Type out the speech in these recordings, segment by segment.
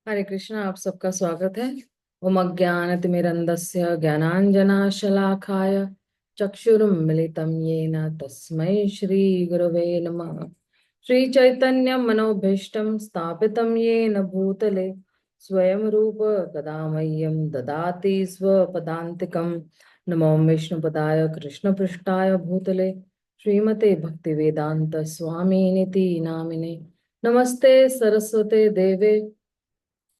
हरे कृष्णा। आप सबका स्वागत है। ओम अज्ञानतिमिरन्धस्य ज्ञानाञ्जनाशलाकाय चक्षुरुन्मिलितं येन तस्मै श्रीगुरवे नमः। श्रीचैतन्यं मनोभीष्टं स्थापितं येन भूतले स्वयं रूप कदा मह्यं ददाति स्वपदान्तिकं। नमो विष्णुपदाय कृष्णपृष्ठाय भूतले श्रीमते भक्तिवेदान्त स्वामिनिति नामिने। नमस्ते सरस्वते देवे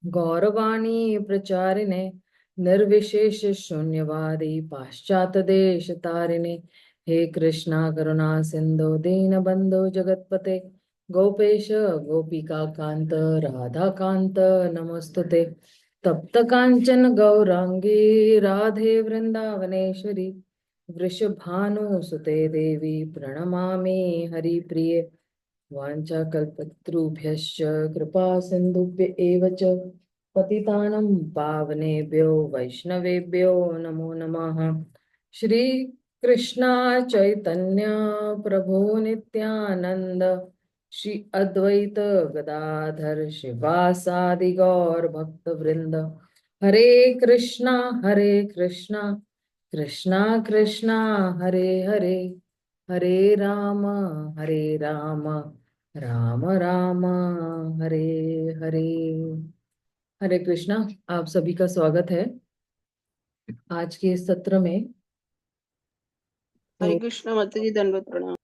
गौरवाणी प्रचारिणे निर्विशेष शून्यवादी पाश्चात देश तारिणे। हे कृष्णा करुणा सिंधु दीन बंधु जगतपते गोपेश गोपिका कांत राधा कांत नमस्तुते। तप्त कांचन गौरांगी राधे वृंदावनेश्वरी वृषभानुसुते देवी प्रणमामि हरिप्रिये। वाञ्छाकल्पतरुभ्यश्च कृपा सिन्धुभ्य एव च पतितानं पावनेभ्यो वैष्णवेभ्यो नमो नमः। श्री कृष्णा चैतन्य प्रभु नित्यानंद श्री अद्वैत गदाधर शिवासादि गौर भक्त वृंद। हरे कृष्णा कृष्णा कृष्णा कृष्णा हरे हरे, हरे राम राम राम हरे हरे। हरे कृष्णा। आप सभी का स्वागत है आज के इस सत्र में। हरे तो कृष्ण माता जी, दंडवत प्रणाम।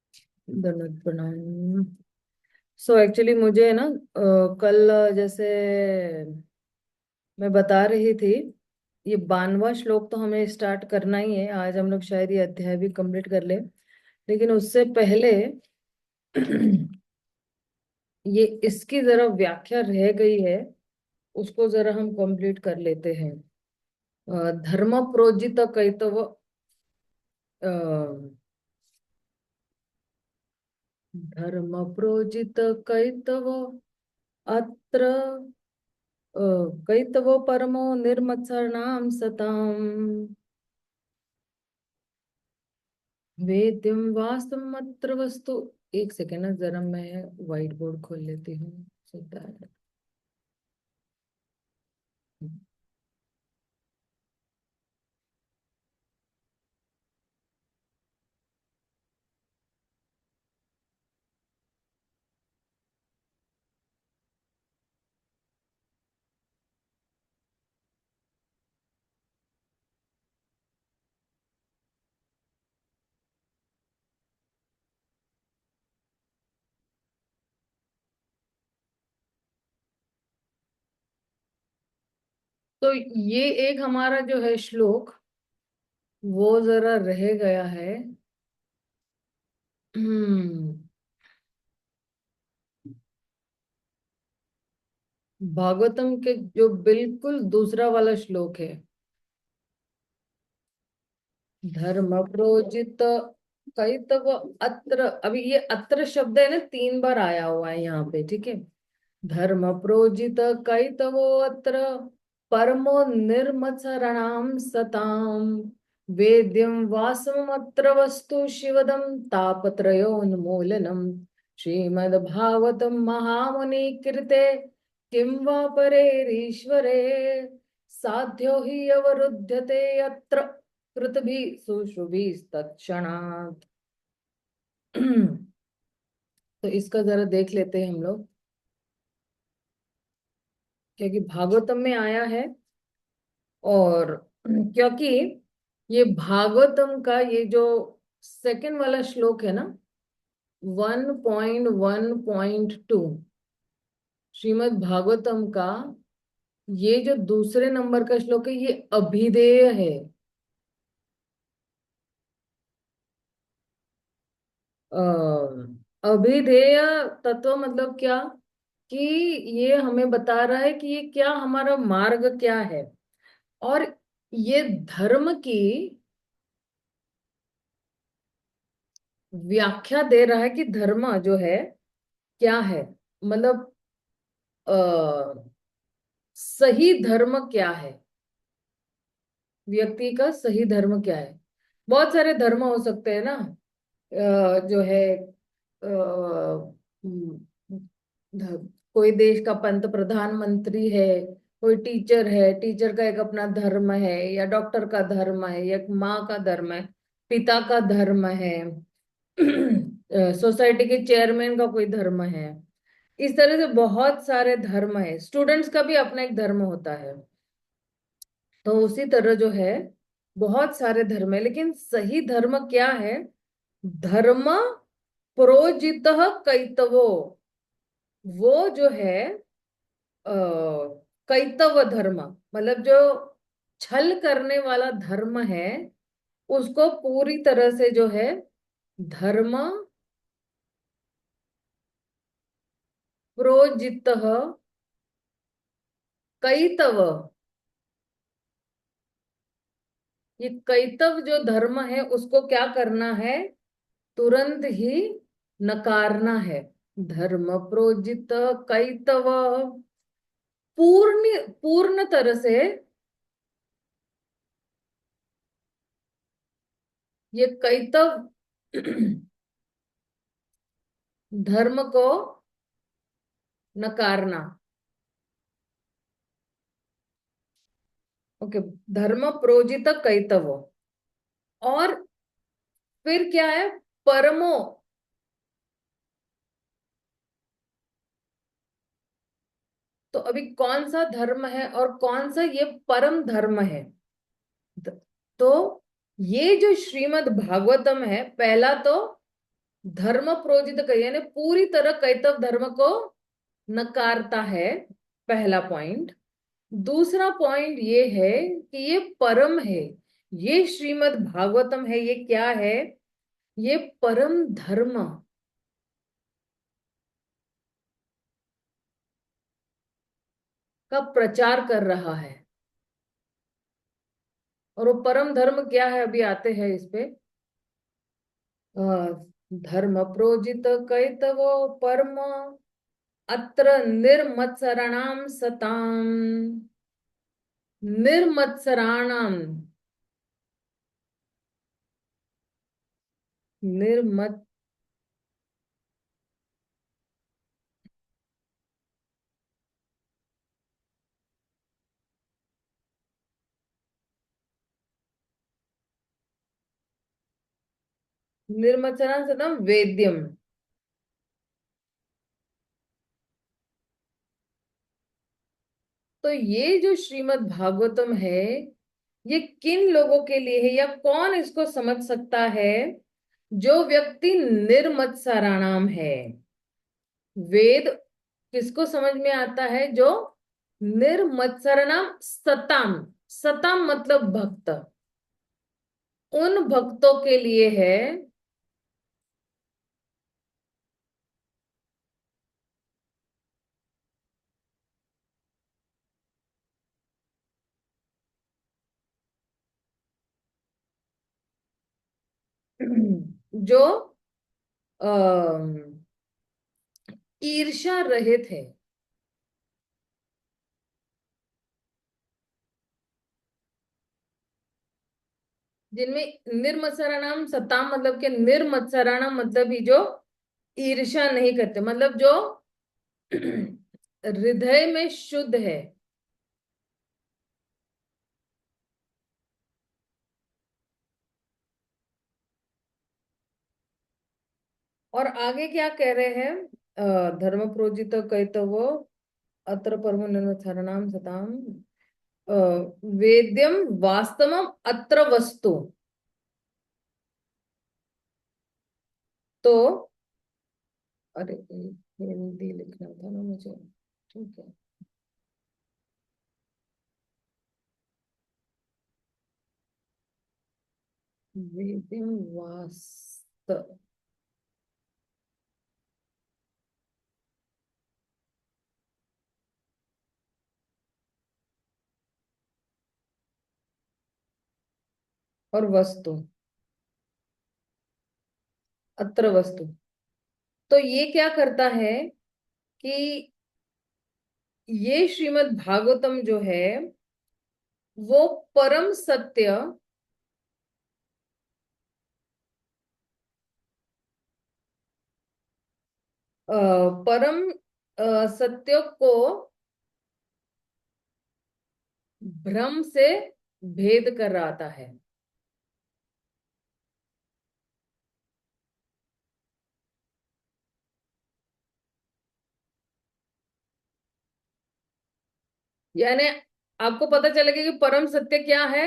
दंडवत प्रणाम। सो एक्चुअली मुझे ना कल जैसे मैं बता रही थी, ये 92वां श्लोक तो हमें स्टार्ट करना ही है। आज हम लोग शायद ये अध्याय भी कंप्लीट कर ले, लेकिन उससे पहले ये इसकी जरा व्याख्या रह गई है, उसको जरा हम कंप्लीट कर लेते हैं। धर्म प्रोजित कैतव, अ, धर्म प्रोजित कैतव अत्र कैतव परमो निर्मत्सरणाम सताम वेद्यम वास्तवमत्र वस्तु। एक सेकेंड ना, जरा मैं व्हाइट बोर्ड खोल लेती हूँ। So that- तो ये एक हमारा जो है श्लोक, वो जरा रह गया है। हम्म भागवतम के जो बिल्कुल दूसरा वाला श्लोक है, धर्म प्रोजित कैतव अत्र। अभी ये अत्र शब्द है ना, 3 बार आया हुआ है यहाँ पे, ठीक है। धर्म प्रोजित कैतवो अत्र परमो निर्मत्सरणाम सताम वेद्यं वासमत्र वस्तु शिवदम तापत्रयोन्मूलनम। श्रीमद्भागवतम महामुनि कृते किं वा परेरीश्वरे साध्यो हि अवरुध्यते अत्र कृतभिः सुश्रुभिस्तत्क्षणात्। तो इसका जरा देख लेते हैं हम लोग, क्योंकि भागवतम में आया है। और क्योंकि ये भागवतम का ये जो सेकंड वाला श्लोक है ना, 1.1.2 श्रीमद् भागवतम का, ये जो दूसरे नंबर का श्लोक है, ये अभिधेय है। अभिधेय तत्व मतलब क्या, कि ये हमें बता रहा है कि ये क्या हमारा मार्ग क्या है। और ये धर्म की व्याख्या दे रहा है कि धर्म जो है क्या है, मतलब सही धर्म क्या है, व्यक्ति का सही धर्म क्या है। बहुत सारे धर्म हो सकते हैं ना, जो है कोई देश का पंत प्रधानमंत्री है, कोई टीचर है, टीचर का एक अपना धर्म है, या डॉक्टर का धर्म है, या माँ का धर्म है, पिता का धर्म है, सोसाइटी के चेयरमैन का कोई धर्म है। इस तरह से बहुत सारे धर्म है। स्टूडेंट्स का भी अपना एक धर्म होता है। तो उसी तरह जो है बहुत सारे धर्म है, लेकिन सही धर्म क्या है? धर्म प्रोजित कैतवो, वो जो है अ, कैतव धर्म, मतलब जो छल करने वाला धर्म है, उसको पूरी तरह से जो है धर्म प्रोजित कैतव, ये कैतव जो धर्म है उसको क्या करना है? तुरंत ही नकारना है। धर्म प्रोजित कैतव, पूर्ण तरह से ये कैतव धर्म को नकारना। ओके, धर्म प्रोजित कैतव। और फिर क्या है? परमो, तो अभी कौन सा धर्म है और कौन सा ये परम धर्म है? तो ये जो श्रीमद् भागवतम है, पहला तो धर्म प्रोजित कर, यानी पूरी तरह कैतव धर्म को नकारता है, पहला पॉइंट। दूसरा पॉइंट ये है कि ये परम है। ये श्रीमद् भागवतम है, ये क्या है? ये परम धर्म का प्रचार कर रहा है। और वो परम धर्म क्या है? अभी आते हैं इस पे। अ, धर्म प्रोजित कैतवो परम अत्र निर्मत्सराणाम सताम, निर्मत्सराणाम, निर्मत निर्मत्सराणाम सताम वेद्यम। तो ये जो श्रीमद् भागवतम है, ये किन लोगों के लिए है, या कौन इसको समझ सकता है? जो व्यक्ति निर्मत्सराणाम है। वेद किसको समझ में आता है? जो निर्मत्सराणाम सताम, सताम मतलब भक्त, उन भक्तों के लिए है। जो अः ईर्ष्या रहित है, जिनमें निर्मत्सराणाम सताम मतलब के निर्मत्सराणाम मतलब ही जो ईर्ष्या नहीं करते, मतलब जो हृदय में शुद्ध है। और आगे क्या कह रहे हैं? धर्म प्रोजित कैतवो अत्र परमो निर्मत्सराणाम सताम अ, वेद्यम वास्तवम अत्र वस्तु। तो अरे हिंदी लिखना था ना मुझे, ठीक है। वेद्यम वास्त और वस्तु, अत्र वस्तु। तो ये क्या करता है कि ये श्रीमद् भागवतम जो है वो परम सत्य, परम सत्य को भ्रम से भेद कर आता है। यानी आपको पता चलेगा कि परम सत्य क्या है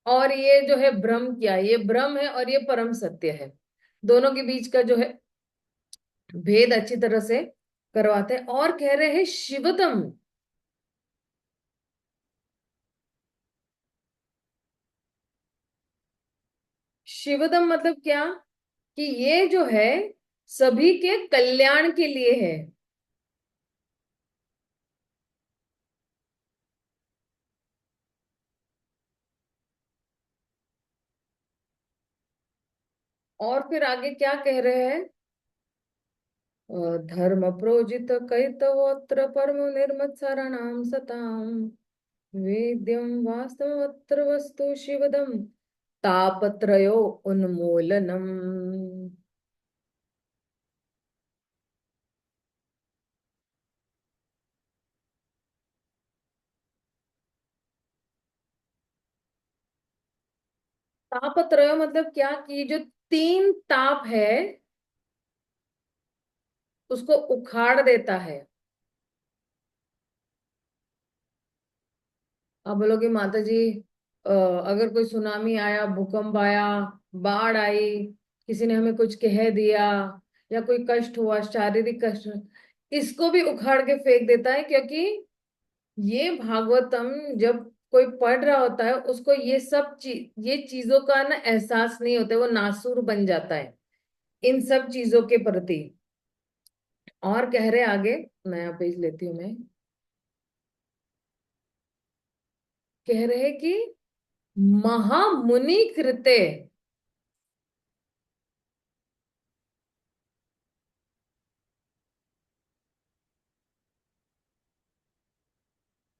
और ये जो है भ्रम क्या है। ये भ्रम है और ये परम सत्य है। दोनों के बीच का जो है भेद अच्छी तरह से करवाते हैं और कह रहे हैं शिवतम। शिवतम मतलब क्या कि ये जो है सभी के कल्याण के लिए है। और फिर आगे क्या कह रहे हैं। धर्म प्रोजित कैतवोत्र परम निर्मत्सराणाम सताम वेद्यम वास्तवत्र वस्तु शिवदम तापत्रयो उन्मूलनम। तापत्रय मतलब क्या कि जो तीन ताप है उसको उखाड़ देता है। आप बोलोगे माता जी, अगर कोई सुनामी आया, भूकंप आया, बाढ़ आई, किसी ने हमें कुछ कह दिया या कोई कष्ट हुआ, शारीरिक कष्ट, इसको भी उखाड़ के फेंक देता है। क्योंकि ये भागवतम जब कोई पढ़ रहा होता है उसको ये सब चीज, ये चीजों का ना एहसास नहीं होता है, वो नासूर बन जाता है इन सब चीजों के प्रति। और कह रहे आगे, नया पेज लेती हूँ मैं। कह रहे कि महामुनि कृते।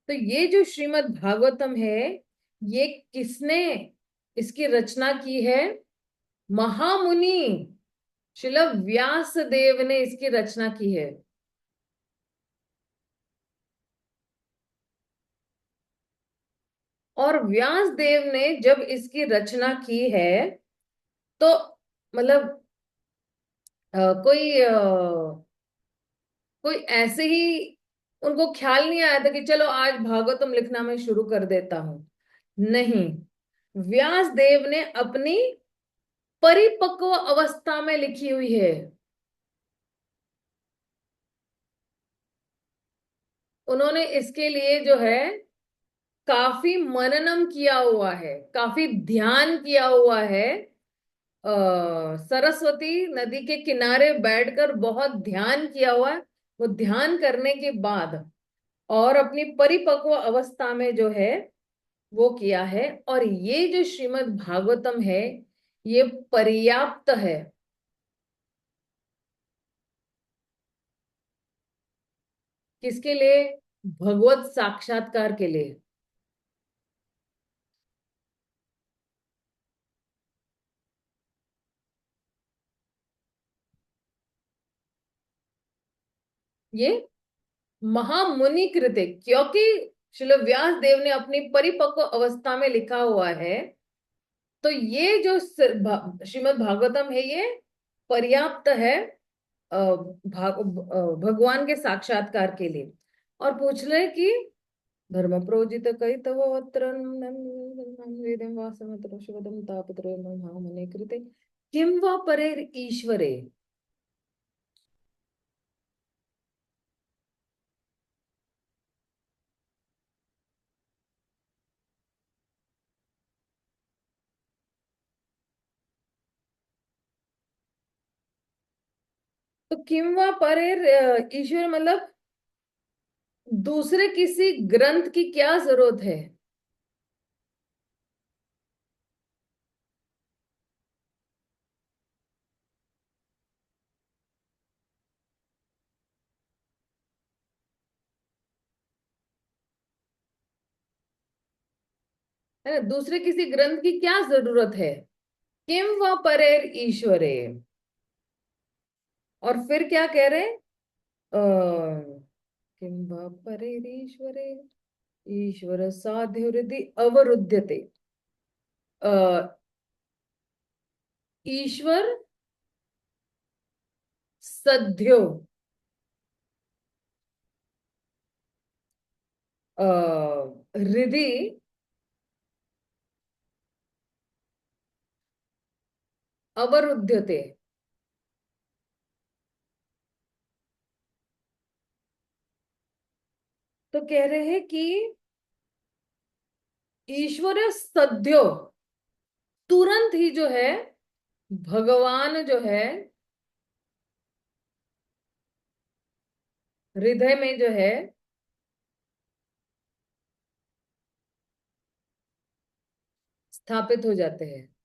तो ये जो श्रीमद् भागवतम है, ये किसने इसकी रचना की है। महामुनि श्रील व्यास देव ने इसकी रचना की है। और व्यास देव ने जब इसकी रचना की है तो मतलब कोई ऐसे ही उनको ख्याल नहीं आया था कि चलो आज भागवतम लिखना मैं शुरू कर देता हूं। नहीं, व्यास देव ने अपनी परिपक्व अवस्था में लिखी हुई है। उन्होंने इसके लिए जो है काफी मननम किया हुआ है, काफी ध्यान किया हुआ है। सरस्वती नदी के किनारे बैठकर बहुत ध्यान किया हुआ है। वो ध्यान करने के बाद और अपनी परिपक्व अवस्था में जो है वो किया है। और ये जो श्रीमद् भागवतम है ये पर्याप्त है। किसके लिए। भगवत साक्षात्कार के लिए। ये महामुनि कृत है क्योंकि श्रील व्यास देव ने अपनी परिपक्व अवस्था में लिखा हुआ है। तो ये जो श्रीमद् भागवतम है ये पर्याप्त है भगवान के साक्षात्कार के लिए। और पूछ रहे कि धर्म प्रोजित कई तव अत्र वेदं वासमत्र शिवदं तापत्रय महामुने कृते किं वा परेर ईश्वरे। तो किं वा परेर ईश्वर मतलब दूसरे किसी ग्रंथ की क्या जरूरत है ना। दूसरे किसी ग्रंथ की क्या जरूरत है। किम व परेर ईश्वरे। और फिर क्या कह रहे हैं? किं वा परेरीश्वरे ईश्वर साध्य हृदि अवरुध्यते। अ, ईश्वर सध्यो हृदि अवरुध्यते। तो कह रहे हैं कि ईश्वर सध्यो, तुरंत ही जो है भगवान जो है हृदय में जो है स्थापित हो जाते हैं।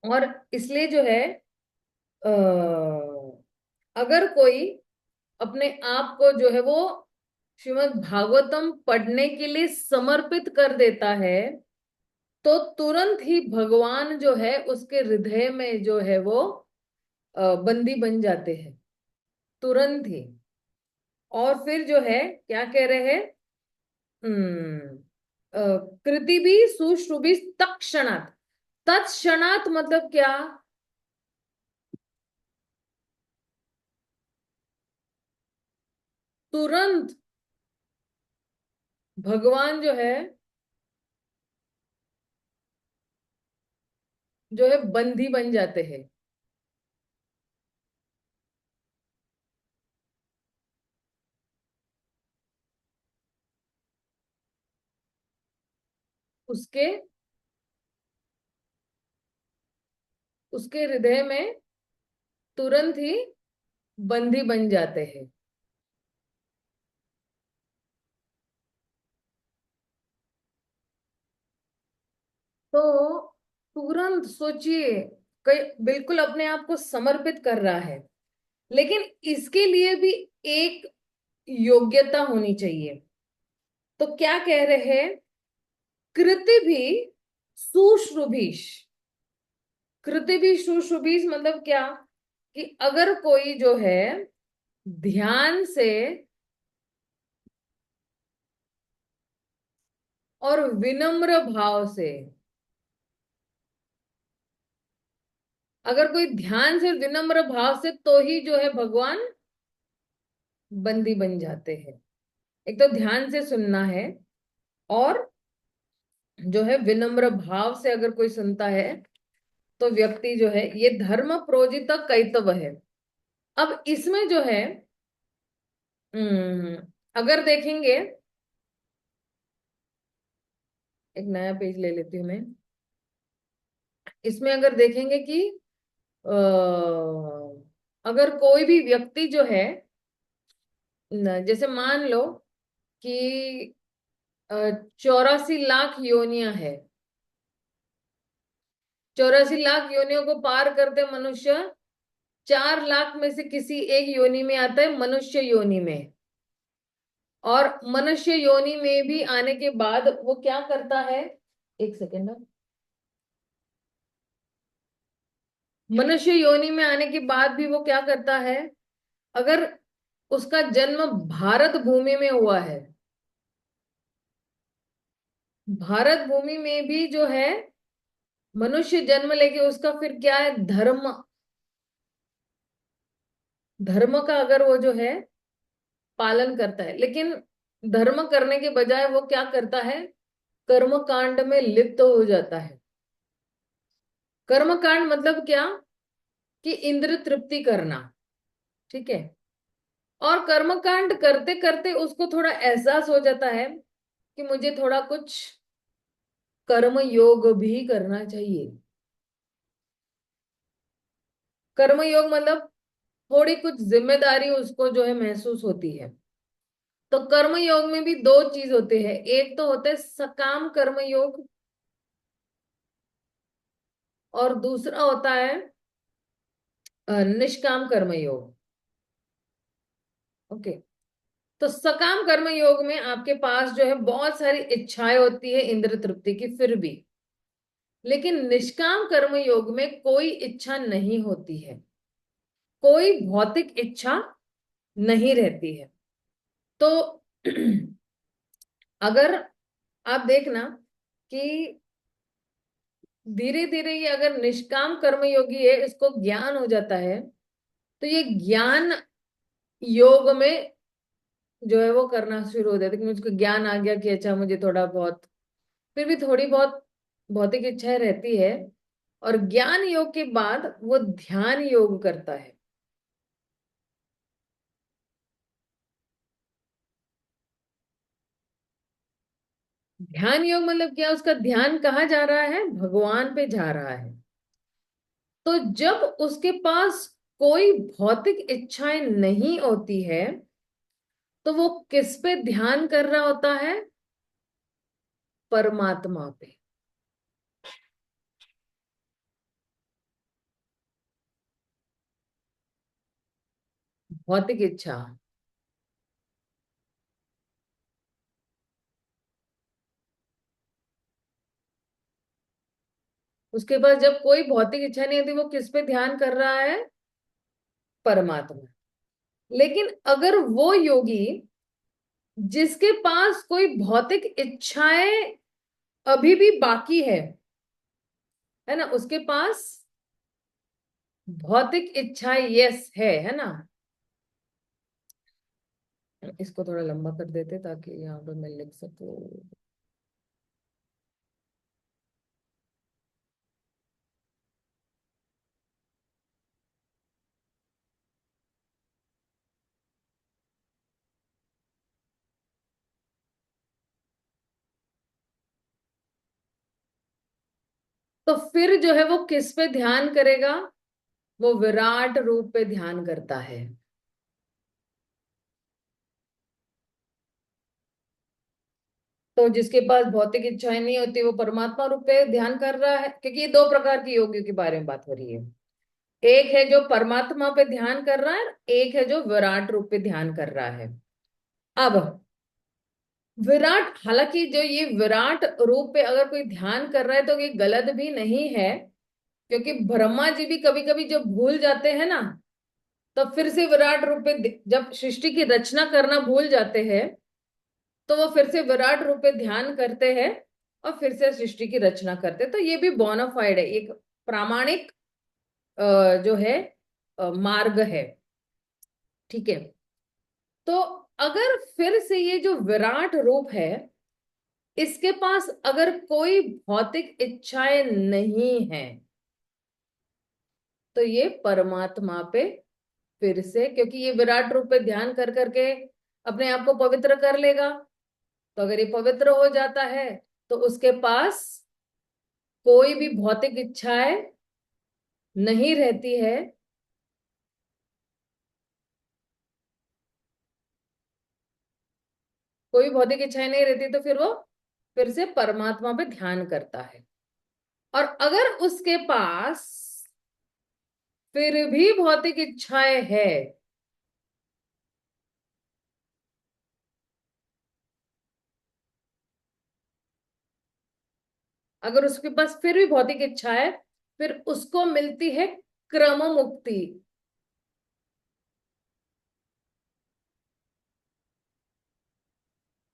और इसलिए जो है अगर कोई अपने आप को जो है वो श्रीमद् भागवतम पढ़ने के लिए समर्पित कर देता है, तो तुरंत ही भगवान जो है उसके हृदय में जो है वो बंदी बन जाते हैं, तुरंत ही। और फिर जो है क्या कह रहे हैं, हम्म कृति भी सुश्रुभि तत्क्षणात्। तत्क्षणात् मतलब क्या, तुरंत भगवान जो है बंदी बन जाते हैं। उसके उसके हृदय में तुरंत ही बंदी बन जाते हैं। तो तुरंत सोचिए, कई बिल्कुल अपने आप को समर्पित कर रहा है, लेकिन इसके लिए भी एक योग्यता होनी चाहिए। तो क्या कह रहे हैं, कृति भी सुश्रुभिष। कृति भी सुश्रुभिष मतलब क्या, कि अगर कोई जो है ध्यान से और विनम्र भाव से, अगर कोई ध्यान से विनम्र भाव से, तो ही जो है भगवान बंदी बन जाते हैं। एक तो ध्यान से सुनना है, और जो है विनम्र भाव से अगर कोई सुनता है, तो व्यक्ति जो है, ये धर्म प्रोजित कैतव है। अब इसमें जो है अगर देखेंगे, एक नया पेज ले लेती हूँ मैं। इसमें अगर देखेंगे कि अ, अगर कोई भी व्यक्ति जो है जैसे मान लो कि 84 लाख योनियां है, 84 लाख योनियों को पार करते मनुष्य 4 लाख में से किसी एक योनि में आता है, मनुष्य योनि में। और मनुष्य योनि में भी आने के बाद वो क्या करता है, एक सेकेंड। मनुष्य योनि में आने के बाद भी वो क्या करता है, अगर उसका जन्म भारत भूमि में हुआ है, भारत भूमि में भी जो है मनुष्य जन्म लेके उसका फिर क्या है, धर्म, धर्म का अगर वो जो है पालन करता है, लेकिन धर्म करने के बजाय वो क्या करता है, कर्म कांड में लिप्त हो जाता है। कर्म कांड मतलब क्या, कि इंद्र तृप्ति करना, ठीक है। और कर्म कांड करते करते उसको थोड़ा एहसास हो जाता है कि मुझे थोड़ा कुछ कर्म योग भी करना चाहिए। कर्म योग मतलब थोड़ी कुछ जिम्मेदारी उसको जो है महसूस होती है। तो कर्म योग में भी दो चीज होते हैं, एक तो होता है सकाम कर्म योग, और दूसरा होता है निष्काम कर्म योग। ओके। तो सकाम कर्म योग में आपके पास जो है बहुत सारी इच्छाएं होती है इंद्र तृप्ति की, फिर भी। लेकिन निष्काम कर्म योग में कोई इच्छा नहीं होती है, कोई भौतिक इच्छा नहीं रहती है। तो अगर आप देखना कि धीरे धीरे ये अगर निष्काम कर्मयोगी है, इसको ज्ञान हो जाता है, तो ये ज्ञान योग में जो है वो करना शुरू हो जाता है कि मुझको ज्ञान आ गया कि अच्छा मुझे थोड़ा बहुत, फिर भी थोड़ी बहुत भौतिक इच्छाएं रहती है। और ज्ञान योग के बाद वो ध्यान योग करता है। ध्यान योग मतलब क्या, उसका ध्यान कहाँ जा रहा है, भगवान पे जा रहा है। तो जब उसके पास कोई भौतिक इच्छाएं नहीं होती है, तो वो किस पे ध्यान कर रहा होता है, परमात्मा पे। भौतिक इच्छा, उसके पास जब कोई भौतिक इच्छा नहीं होती, वो किस पे ध्यान कर रहा है, परमात्मा। लेकिन अगर वो योगी जिसके पास कोई भौतिक इच्छाएं अभी भी बाकी है ना, उसके पास भौतिक इच्छाएं यस है ना। इसको थोड़ा लंबा कर देते ताकि यहाँ पे मैं लिख सकूं। तो फिर जो है वो किस पे ध्यान करेगा, वो विराट रूप पे ध्यान करता है। तो जिसके पास भौतिक इच्छाएं नहीं होती, वो परमात्मा रूप पे ध्यान कर रहा है, क्योंकि ये दो प्रकार के योगियों के बारे में बात हो रही है। एक है जो परमात्मा पे ध्यान कर रहा है, एक है जो विराट रूप पे ध्यान कर रहा है। अब विराट, हालांकि जो ये विराट रूप पे अगर कोई ध्यान कर रहा है तो ये गलत भी नहीं है, क्योंकि ब्रह्मा जी भी कभी कभी जब भूल जाते हैं ना, तब फिर से विराट रूप पे जब सृष्टि की रचना करना भूल जाते हैं, तो वो फिर से विराट रूप पे ध्यान करते हैं और फिर से सृष्टि की रचना करते हैं। तो ये भी बोनाफाइड है, एक प्रामाणिक जो है मार्ग है। ठीक है। तो अगर फिर से ये जो विराट रूप है, इसके पास अगर कोई भौतिक इच्छाएं नहीं है, तो ये परमात्मा पे फिर से, क्योंकि ये विराट रूप पे ध्यान कर करके अपने आप को पवित्र कर लेगा। तो अगर ये पवित्र हो जाता है, तो उसके पास कोई भी भौतिक इच्छाएं नहीं रहती है। कोई भौतिक इच्छाएं नहीं रहती, तो फिर वो फिर से परमात्मा पे ध्यान करता है। और अगर उसके पास फिर भी भौतिक इच्छाएं है, अगर उसके पास फिर भी भौतिक इच्छा है, फिर उसको मिलती है क्रम मुक्ति।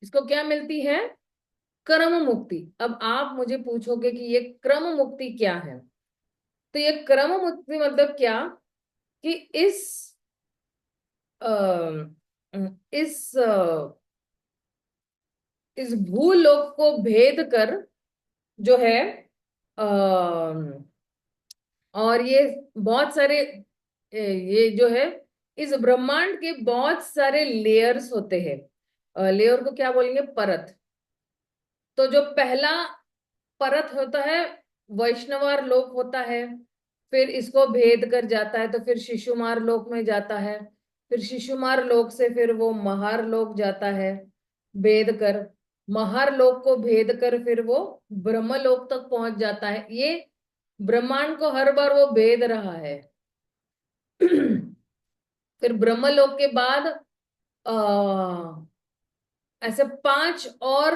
इसको क्या मिलती है, क्रम मुक्ति। अब आप मुझे पूछोगे कि ये क्रम मुक्ति क्या है, तो ये क्रम मुक्ति मतलब क्या, कि अ, इस इस भूलोक को भेद कर जो है, अ, और ये बहुत सारे ये जो है, इस ब्रह्मांड के बहुत सारे लेयर्स होते हैं। लेयर को क्या बोलेंगे, परत। तो जो पहला परत होता है, वैष्णवार लोक होता है। फिर इसको भेद कर जाता है तो फिर शिशुमार लोक में जाता है। फिर शिशुमार लोक से फिर वो महार लोक जाता है, भेद कर। महार लोक को भेद कर फिर वो ब्रह्म लोक तक पहुंच जाता है। ये ब्रह्मांड को हर बार वो भेद रहा है। फिर ब्रह्मलोक के बाद आ, ऐसे 5 और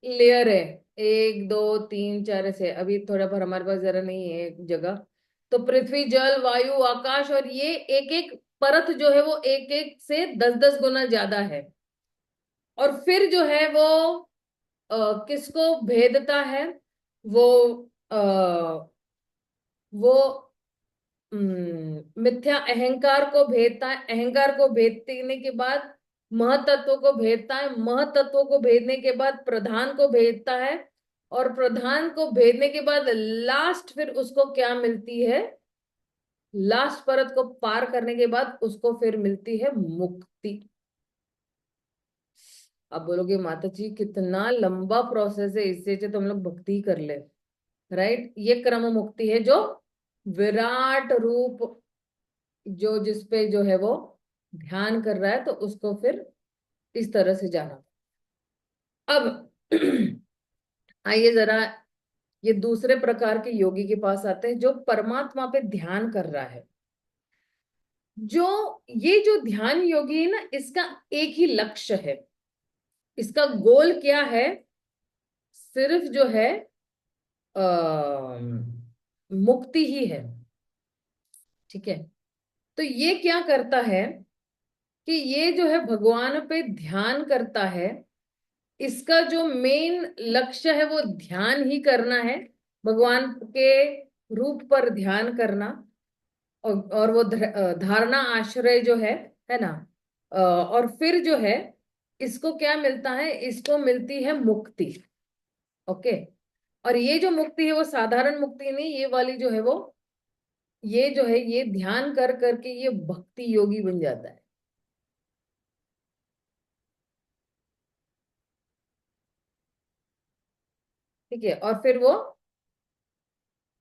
लेयर है। 1 2 3 4 ऐसे, अभी थोड़ा पर हमारे पास जरा नहीं है जगह। तो पृथ्वी, जल, वायु, आकाश, और ये एक एक परत जो है वो एक एक से 10 10 गुना ज्यादा है। और फिर जो है वो किसको भेदता है? वो वो मिथ्या अहंकार को भेदता है। अहंकार को भेदने के बाद महतत्व को भेदता है। महतत्व को भेदने के बाद प्रधान को भेदता है। और प्रधान को भेदने के बाद लास्ट फिर उसको क्या मिलती है? लास्ट परत को पार करने के बाद उसको फिर मिलती है मुक्ति। अब बोलोगे माता जी कितना लंबा प्रोसेस है, इससे तो हम लोग भक्ति ही कर ले। राइट, ये क्रम मुक्ति है जो विराट रूप, जो जिसपे जो है वो ध्यान कर रहा है, तो उसको फिर इस तरह से जाना। अब आइए जरा ये दूसरे प्रकार के योगी के पास आते हैं जो परमात्मा पे ध्यान कर रहा है। जो ये जो ध्यान योगी है ना, इसका एक ही लक्ष्य है। इसका गोल क्या है? सिर्फ जो है आ, मुक्ति ही है। ठीक है। तो ये क्या करता है कि ये जो है भगवान पे ध्यान करता है। इसका जो मेन लक्ष्य है वो ध्यान ही करना है, भगवान के रूप पर ध्यान करना। और वो धारणा आश्रय जो है ना। और फिर जो है इसको क्या मिलता है? इसको मिलती है मुक्ति। ओके। और ये जो मुक्ति है वो साधारण मुक्ति नहीं, ये वाली जो है वो, ये जो है ये ध्यान कर करके ये भक्ति योगी बन जाता है। ठीक है। और फिर वो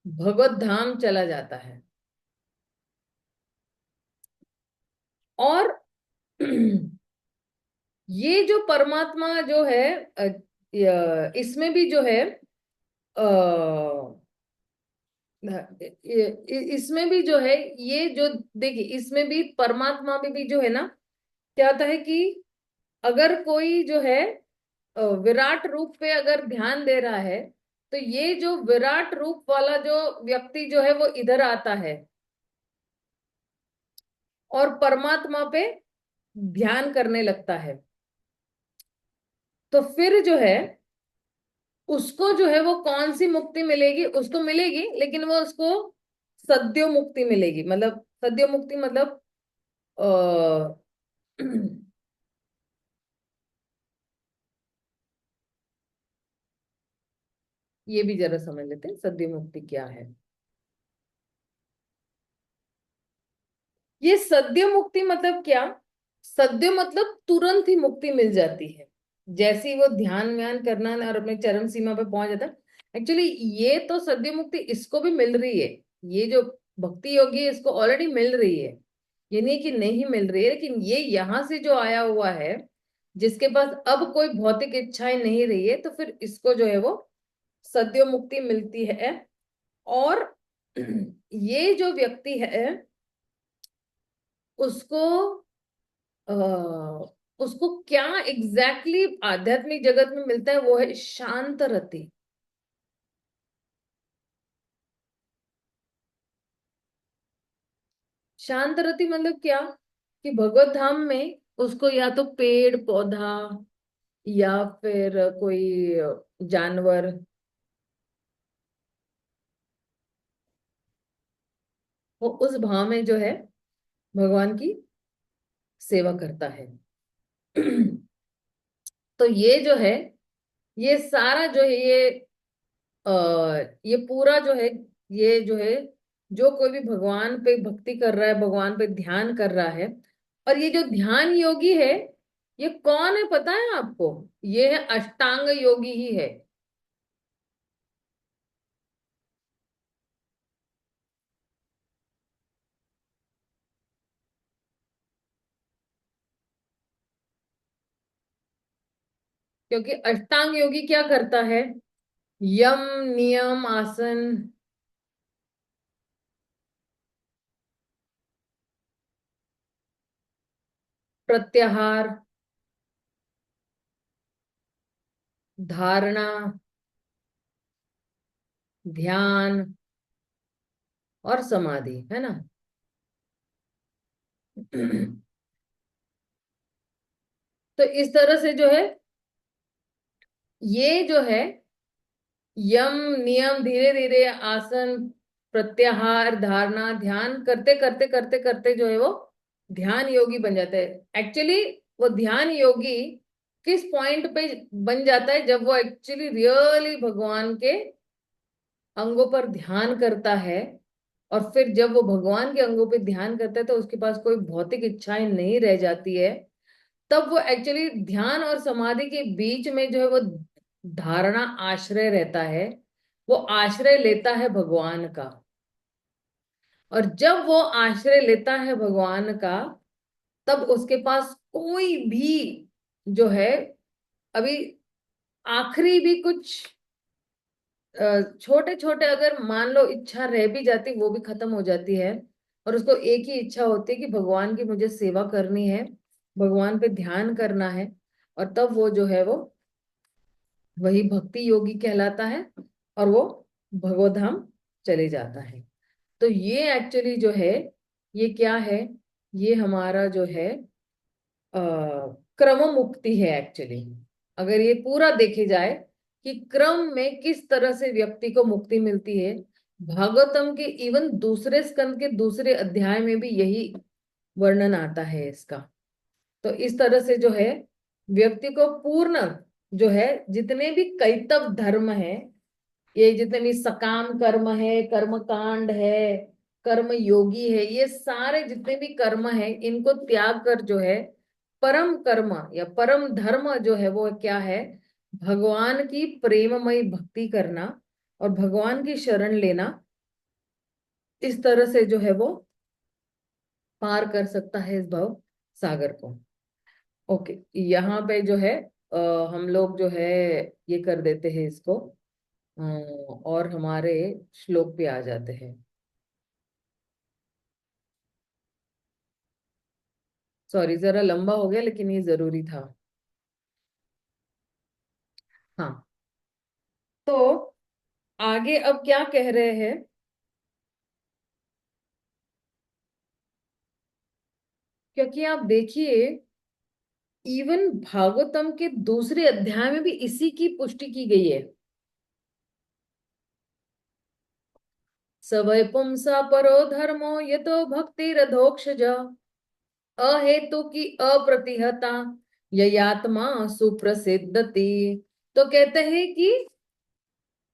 भगवत धाम चला जाता है। और ये जो परमात्मा जो है इसमें भी जो है अ, इसमें भी जो है ये जो, देखिए इसमें भी परमात्मा में भी जो है ना, क्या होता है कि अगर कोई जो है विराट रूप पे अगर ध्यान दे रहा है, तो ये जो विराट रूप वाला जो व्यक्ति जो है वो इधर आता है और परमात्मा पे ध्यान करने लगता है। तो फिर जो है उसको जो है वो कौन सी मुक्ति मिलेगी? उसको मिलेगी, लेकिन वो उसको सद्यो मुक्ति मिलेगी। मतलब सद्यो मुक्ति मतलब आ, ये भी जरा समझ लेते हैं सद्यो मुक्ति क्या है। ये सद्यो मुक्ति मतलब क्या? सद्यो मतलब तुरंत ही मुक्ति मिल जाती है। जैसे ही वो ध्यान व्यान करना और अपने चरम सीमा पे पहुंच जाता है। एक्चुअली ये तो सद्यो मुक्ति इसको भी मिल रही है। ये जो भक्ति योगी है इसको ऑलरेडी मिल रही है। ये नहीं कि नहीं मिल रही है, लेकिन ये यहाँ से जो आया हुआ है, जिसके पास अब कोई भौतिक इच्छाएं नहीं रही है, तो फिर इसको जो है वो सद्यो मुक्ति मिलती है। और ये जो व्यक्ति है उसको अ, उसको क्या एग्जैक्टली आध्यात्मिक जगत में मिलता है? वो है शांत रति। शांत रति मतलब क्या? कि भगवत धाम में उसको या तो पेड़ पौधा या फिर कोई जानवर, वो उस भाव में जो है भगवान की सेवा करता है। तो ये जो है ये सारा जो है आ, ये पूरा जो है ये जो है जो कोई भी भगवान पे भक्ति कर रहा है, भगवान पे ध्यान कर रहा है। और ये जो ध्यान योगी है ये कौन है पता है आपको? ये है अष्टांग योगी ही है। क्योंकि अष्टांग योगी क्या करता है? यम नियम आसन, प्रत्याहार, धारणा, ध्यान और समाधि, है ना। तो इस तरह से जो है, ये जो है यम नियम, धीरे धीरे आसन, प्रत्याहार, धारणा, ध्यान करते करते करते करते जो है वो ध्यान योगी बन जाता है। एक्चुअली वो ध्यान योगी किस पॉइंट पे बन जाता है, जब वो एक्चुअली रियली भगवान के अंगों पर ध्यान करता है। और फिर जब वो भगवान के अंगों पे ध्यान करता है तो उसके पास कोई भौतिक इच्छाएं नहीं रह जाती है। तब वो एक्चुअली ध्यान और समाधि के बीच में जो है वो धारणा आश्रय रहता है। वो आश्रय लेता है भगवान का। और जब वो आश्रय लेता है भगवान का, तब उसके पास कोई भी जो है, अभी आखिरी भी कुछ छोटे छोटे अगर मान लो इच्छा रह भी जाती, वो भी खत्म हो जाती है। और उसको एक ही इच्छा होती है कि भगवान की मुझे सेवा करनी है, भगवान पे ध्यान करना है। और तब वो जो है वो वही भक्ति योगी कहलाता है, और वो भगवत धाम चले जाता है। तो ये एक्चुअली जो है, ये क्या है, ये हमारा जो है क्रम मुक्ति है एक्चुअली। अगर ये पूरा देखे जाए कि क्रम में किस तरह से व्यक्ति को मुक्ति मिलती है, भागवतम के इवन दूसरे स्कंद के दूसरे अध्याय में भी यही वर्णन आता है इसका। तो इस तरह से जो है व्यक्ति को पूर्ण जो है, जितने भी कैतव धर्म है, ये जितने भी सकाम कर्म है, कर्म कांड है, कर्म योगी है, ये सारे जितने भी कर्म है, इनको त्याग कर जो है परम कर्म या परम धर्म जो है वो क्या है, भगवान की प्रेममयी भक्ति करना और भगवान की शरण लेना। इस तरह से जो है वो पार कर सकता है इस भव सागर को। ओके, यहाँ पे जो है हम लोग जो है ये कर देते हैं इसको, और हमारे श्लोक पे आ जाते हैं। सॉरी, जरा लंबा हो गया लेकिन ये जरूरी था। हाँ, तो आगे अब क्या कह रहे हैं, क्योंकि आप देखिए इवन भागवतम के दूसरे अध्याय में भी इसी की पुष्टि की गई है। स वै पुंसा परो धर्मो यतो भक्तिरधोक्षज, अहेतु की अप्रतिहता ययात्मा सुप्रसिद्धति। तो कहते हैं कि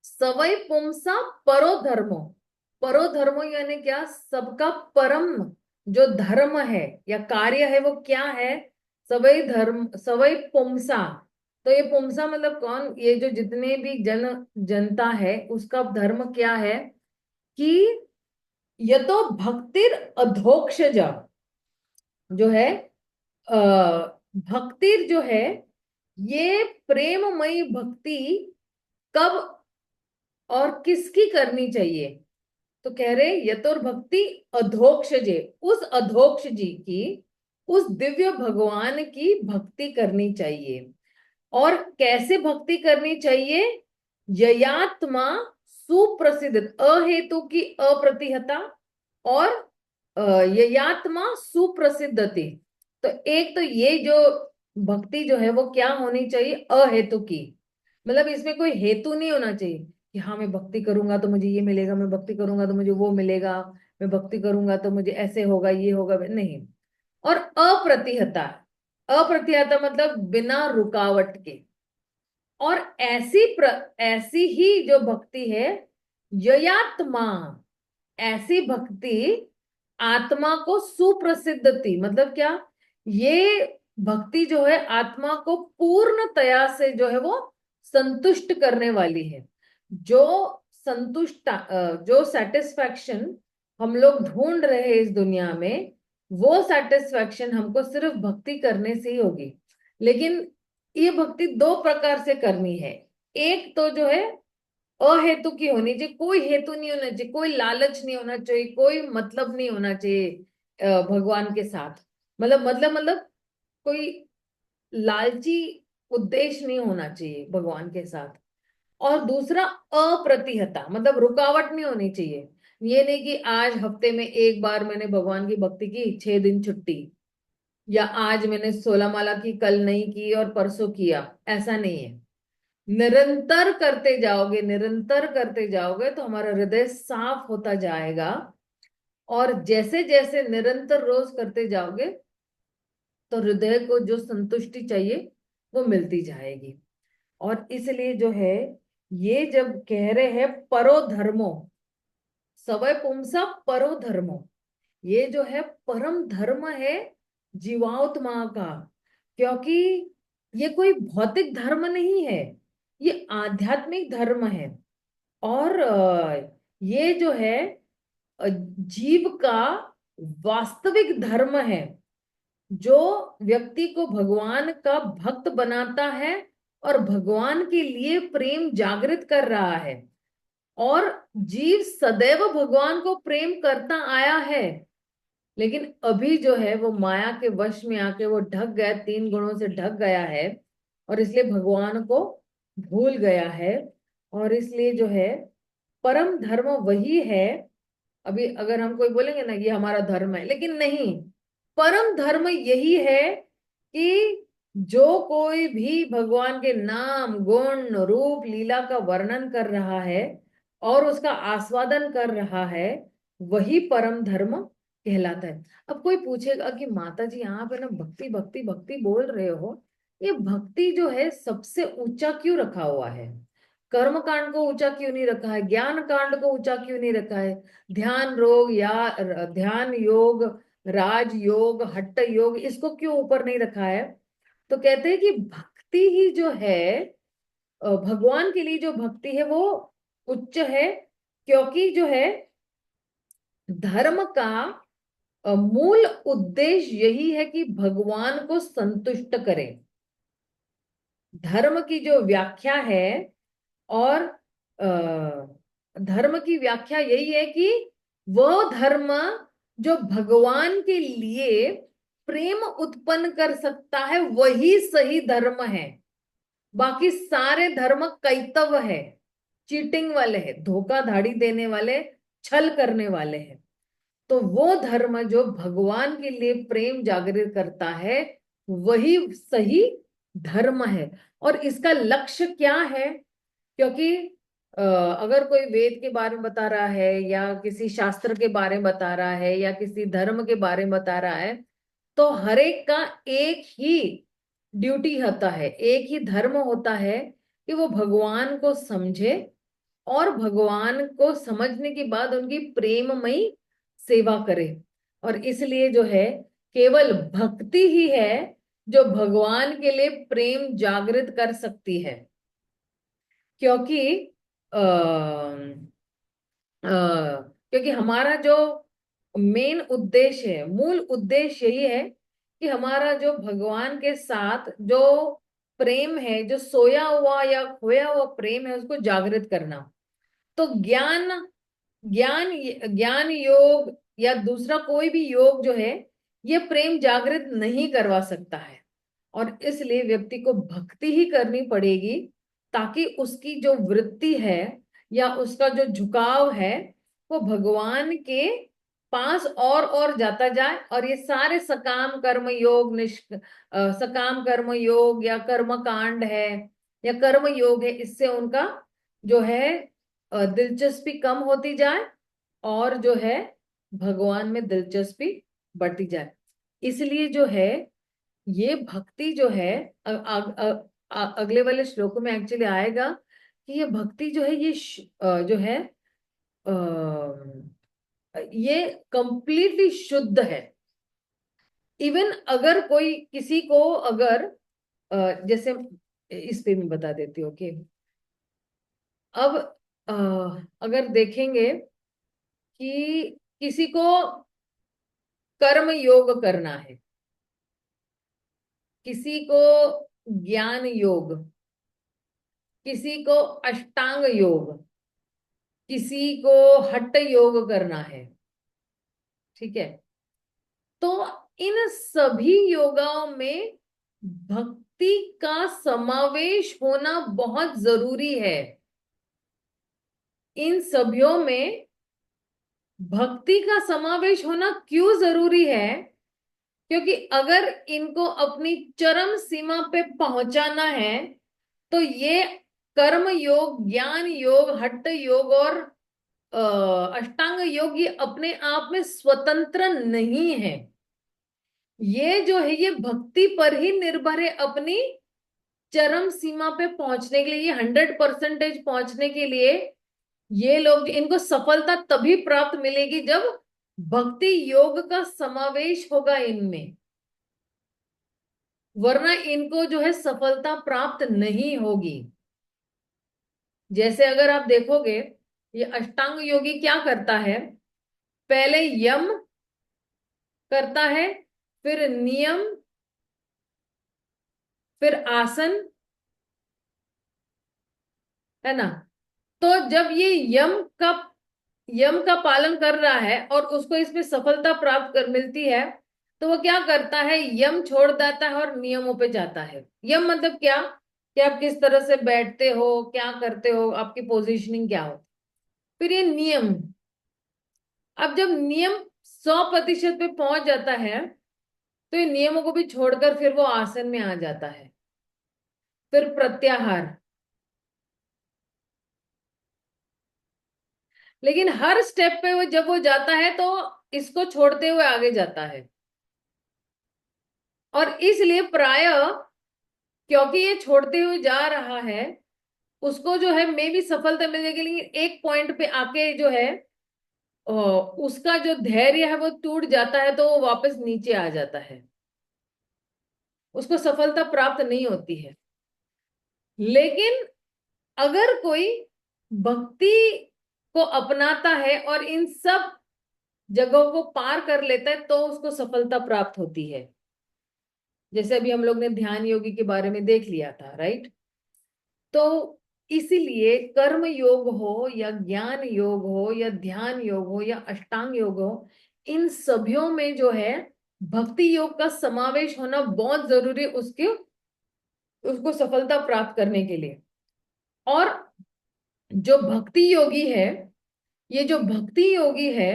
सवै पुंसा परो धर्मो, परो धर्मो यानी क्या, सबका परम जो धर्म है या कार्य है वो क्या है, सवै धर्म, सवै पुंसा। तो ये पुंसा मतलब कौन, ये जो जितने भी जनता है उसका धर्म क्या है कि ये तो भक्तिर अधोक्षज जो है, अ भक्तिर जो है, ये प्रेममयी भक्ति कब और किसकी करनी चाहिए। तो कह रहे यतोर भक्ति अधोक्षजे, उस अधोक्ष जी की, उस दिव्य भगवान की भक्ति करनी चाहिए। और कैसे भक्ति करनी चाहिए, ययात्मा सुप्रसिद्ध, अहेतु की अप्रतिहता, और ययात्मा सुप्रसिद्धति। तो एक तो ये जो भक्ति जो है वो क्या होनी चाहिए, अहेतु की, मतलब इसमें कोई हेतु नहीं होना चाहिए कि हाँ मैं भक्ति करूंगा तो मुझे ये मिलेगा, मैं भक्ति करूंगा तो मुझे वो मिलेगा, मैं भक्ति करूंगा तो मुझे ऐसे होगा, ये होगा, नहीं। और अप्रतिहता, अप्रतिहता मतलब बिना रुकावट के। और ऐसी ही जो भक्ति है, ययात्मा, ऐसी भक्ति आत्मा को सुप्रसिद्ध थी, मतलब क्या, ये भक्ति जो है आत्मा को पूर्णतया से जो है वो संतुष्ट करने वाली है। जो संतुष्ट जो सेटिस्फैक्शन हम लोग ढूंढ रहे हैं इस दुनिया में, वो सेटिस्फैक्शन हमको सिर्फ भक्ति करने से ही होगी। लेकिन ये भक्ति दो प्रकार से करनी है। एक तो जो है अहेतु की होनी चाहिए, कोई हेतु नहीं होना चाहिए, कोई लालच नहीं होना चाहिए, कोई मतलब नहीं होना चाहिए भगवान के साथ। मतलब कोई लालची उद्देश्य नहीं होना चाहिए भगवान के साथ। और दूसरा, अप्रतिहता, मतलब रुकावट नहीं होनी चाहिए। ये नहीं कि आज हफ्ते में एक बार मैंने भगवान की भक्ति की, 6 दिन छुट्टी, या आज मैंने 16 माला की, कल नहीं की और परसों किया, ऐसा नहीं है। निरंतर करते जाओगे, निरंतर करते जाओगे तो हमारा हृदय साफ होता जाएगा। और जैसे जैसे निरंतर रोज करते जाओगे तो हृदय को जो संतुष्टि चाहिए वो मिलती जाएगी। और इसलिए जो है, ये जब कह रहे हैं परो धर्मो, सवय पुंसा परो धर्मो, ये जो है परम धर्म है जीवात्मा का। क्योंकि ये कोई भौतिक धर्म नहीं है, ये आध्यात्मिक धर्म है। और ये जो है जीव का वास्तविक धर्म है, जो व्यक्ति को भगवान का भक्त बनाता है और भगवान के लिए प्रेम जागृत कर रहा है। और जीव सदैव भगवान को प्रेम करता आया है, लेकिन अभी जो है वो माया के वश में आके वो ढक गया, 3 गुणों से ढक गया है, और इसलिए भगवान को भूल गया है। और इसलिए जो है परम धर्म वही है। अभी अगर हम कोई बोलेंगे ना ये हमारा धर्म है, लेकिन नहीं, परम धर्म यही है कि जो कोई भी भगवान के नाम गुण रूप लीला का वर्णन कर रहा है और उसका आस्वादन कर रहा है, वही परम धर्म कहलाता है। अब कोई पूछेगा कि माता जी यहाँ पे ना भक्ति भक्ति भक्ति बोल रहे हो, ये भक्ति जो है सबसे ऊंचा क्यों रखा हुआ है? कर्म कांड को ऊंचा क्यों नहीं रखा है? ज्ञान कांड को ऊंचा क्यों नहीं रखा है? ध्यान रोग या ध्यान योग, राज योग, हट्ट योग, इसको क्यों ऊपर नहीं रखा है? तो कहते हैं कि भक्ति ही जो है, भगवान के लिए जो भक्ति है वो उच्च है। क्योंकि जो है धर्म का मूल उद्देश्य यही है कि भगवान को संतुष्ट करें। धर्म की जो व्याख्या है, और धर्म की व्याख्या यही है कि वह धर्म जो भगवान के लिए प्रेम उत्पन्न कर सकता है वही सही धर्म है। बाकी सारे धर्म कैतव है, चीटिंग वाले हैं, धोखाधड़ी देने वाले, छल करने वाले हैं। तो वो धर्म जो भगवान के लिए प्रेम जागृत करता है वही सही धर्म है। और इसका लक्ष्य क्या है? क्योंकि अगर कोई वेद के बारे में बता रहा है या किसी शास्त्र के बारे में बता रहा है या किसी धर्म के बारे में बता रहा है, तो हर एक का एक ही ड्यूटी होता है, एक ही धर्म होता है कि वो भगवान को समझे और भगवान को समझने के बाद उनकी प्रेममयी सेवा करे। और इसलिए जो है केवल भक्ति ही है जो भगवान के लिए प्रेम जागृत कर सकती है। क्योंकि आ, क्योंकि हमारा जो मेन उद्देश्य है, मूल उद्देश्य यही है कि हमारा जो भगवान के साथ जो प्रेम है, जो सोया हुआ या खोया हुआ प्रेम है, उसको जागृत करना। तो ज्ञान ज्ञान ज्ञान योग या दूसरा कोई भी योग जो है, ये प्रेम जागृत नहीं करवा सकता है। और इसलिए व्यक्ति को भक्ति ही करनी पड़ेगी, ताकि उसकी जो वृत्ति है या उसका जो झुकाव है वो भगवान के पास और जाता जाए। और ये सारे सकाम कर्म योग सकाम कर्म योग या कर्म कांड है या कर्म योग है, इससे उनका जो है दिलचस्पी कम होती जाए और जो है भगवान में दिलचस्पी बढ़ती जाए। इसलिए जो है ये भक्ति जो है, अगले वाले श्लोकों में एक्चुअली आएगा कि ये भक्ति जो है ये जो है ये कंप्लीटली शुद्ध है। इवन अगर कोई किसी को अगर जैसे इस पे मैं बता देती हूँ कि अब अगर देखेंगे कि किसी को कर्म योग करना है, किसी को ज्ञान योग, किसी को अष्टांग योग, किसी को हठ योग करना है, ठीक है। तो इन सभी योगाओं में भक्ति का समावेश होना बहुत जरूरी है। इन सभ्यों में भक्ति का समावेश होना क्यों जरूरी है? क्योंकि अगर इनको अपनी चरम सीमा पे पहुंचाना है तो ये कर्म योग, ज्ञान योग, हट्ट योग और अष्टांग योग ये अपने आप में स्वतंत्र नहीं है। ये जो है ये भक्ति पर ही निर्भर है। अपनी चरम सीमा पे पहुंचने के लिए, ये 100% पहुंचने के लिए ये लोग, इनको सफलता तभी प्राप्त मिलेगी जब भक्ति योग का समावेश होगा इनमें, वरना इनको जो है सफलता प्राप्त नहीं होगी। जैसे अगर आप देखोगे, ये अष्टांग योगी क्या करता है? पहले यम करता है, फिर नियम, फिर आसन, है ना? तो जब ये यम का पालन कर रहा है और उसको इसमें सफलता प्राप्त कर मिलती है, तो वो क्या करता है? यम छोड़ देता है और नियमों पे जाता है। यम मतलब क्या? कि आप किस तरह से बैठते हो, क्या करते हो, आपकी पोजीशनिंग क्या हो। फिर ये नियम, अब जब नियम 100% पे पहुंच जाता है तो ये नियमों को भी छोड़कर फिर वो आसन में आ जाता है। फिर प्रत्याहार। लेकिन हर स्टेप पे वो जब वो जाता है तो इसको छोड़ते हुए आगे जाता है, और इसलिए प्राय, क्योंकि ये छोड़ते हुए जा रहा है, उसको जो है मे भी सफलता मिल जाएगी, लेकिन एक पॉइंट पे आके जो है उसका जो धैर्य है वो टूट जाता है, तो वो वापस नीचे आ जाता है, उसको सफलता प्राप्त नहीं होती है। लेकिन अगर कोई भक्ति को अपनाता है और इन सब जगहों को पार कर लेता है तो उसको सफलता प्राप्त होती है। जैसे अभी हम लोग ने ध्यान योगी के बारे में देख लिया था, राइट? तो इसीलिए कर्म योग हो या ज्ञान योग हो या ध्यान योग हो या अष्टांग योग हो, इन सभीयों में जो है भक्ति योग का समावेश होना बहुत जरूरी है उसके, उसको सफलता प्राप्त करने के लिए। और जो भक्ति योगी है, ये जो भक्ति योगी है,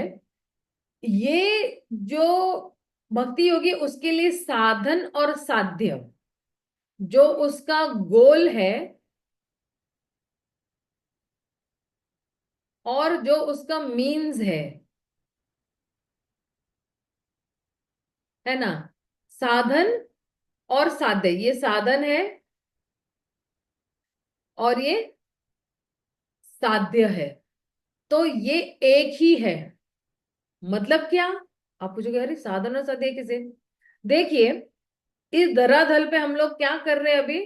ये जो भक्ति योगी, उसके लिए साधन और साध्य, जो उसका गोल है और जो उसका मीन्स है ना? साधन और साध्य, ये साधन है और ये साध्य है, तो ये एक ही है। मतलब क्या? आप पूछोगे अरे साधन और साध्य किसे? देखिए, इस धरातल पे हम लोग क्या कर रहे हैं अभी?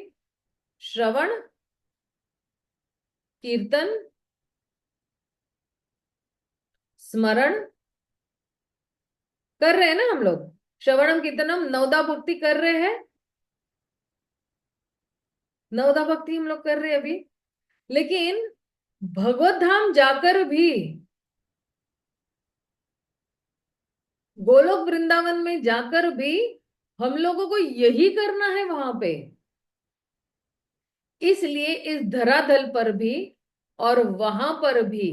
श्रवण, कीर्तन, स्मरण कर रहे हैं ना हम लोग। श्रवणम कीर्तनम नवदा भक्ति कर रहे हैं, नवदा भक्ति हम लोग कर रहे हैं अभी। लेकिन भगवत धाम जाकर भी, गोलोक वृंदावन में जाकर भी हम लोगों को यही करना है वहां पे। इसलिए इस धरातल पर भी और वहां पर भी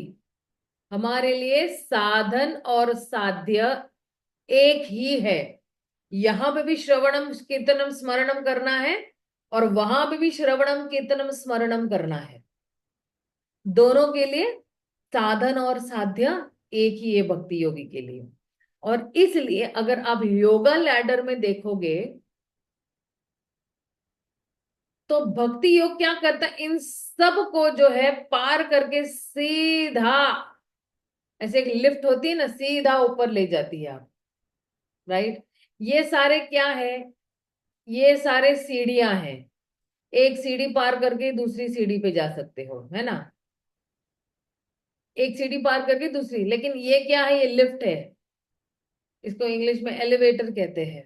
हमारे लिए साधन और साध्य एक ही है। यहां पे भी श्रवणम कीर्तनम स्मरणम करना है और वहां पे भी श्रवणम कीर्तनम स्मरणम करना है। दोनों के लिए साधन और साध्य एक ही है भक्ति योगी के लिए। और इसलिए अगर आप योगा लैडर में देखोगे तो भक्ति योग क्या करता है? इन सब को जो है पार करके सीधा, ऐसे एक लिफ्ट होती है ना, सीधा ऊपर ले जाती है आप, राइट? ये सारे क्या है? ये सारे सीढ़ियां हैं। एक सीढ़ी पार करके दूसरी सीढ़ी पे जा सकते हो, है ना? एक सीढ़ी पार करके दूसरी, लेकिन ये क्या है? ये लिफ्ट है। इसको इंग्लिश में एलिवेटर कहते हैं,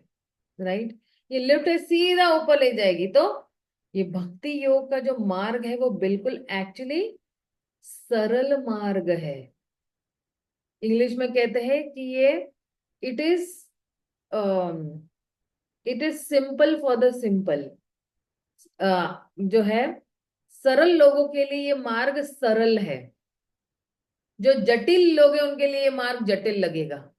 राइट? ये लिफ्ट है, सीधा ऊपर ले जाएगी। तो ये भक्ति योग का जो मार्ग है वो बिल्कुल एक्चुअली सरल मार्ग है। इंग्लिश में कहते हैं कि ये it is it is simple for the simple. जो है सरल लोगों के लिए ये मार्ग सरल है, जो जटिल लोग हैं उनके लिए ये मार्ग जटिल लगेगा।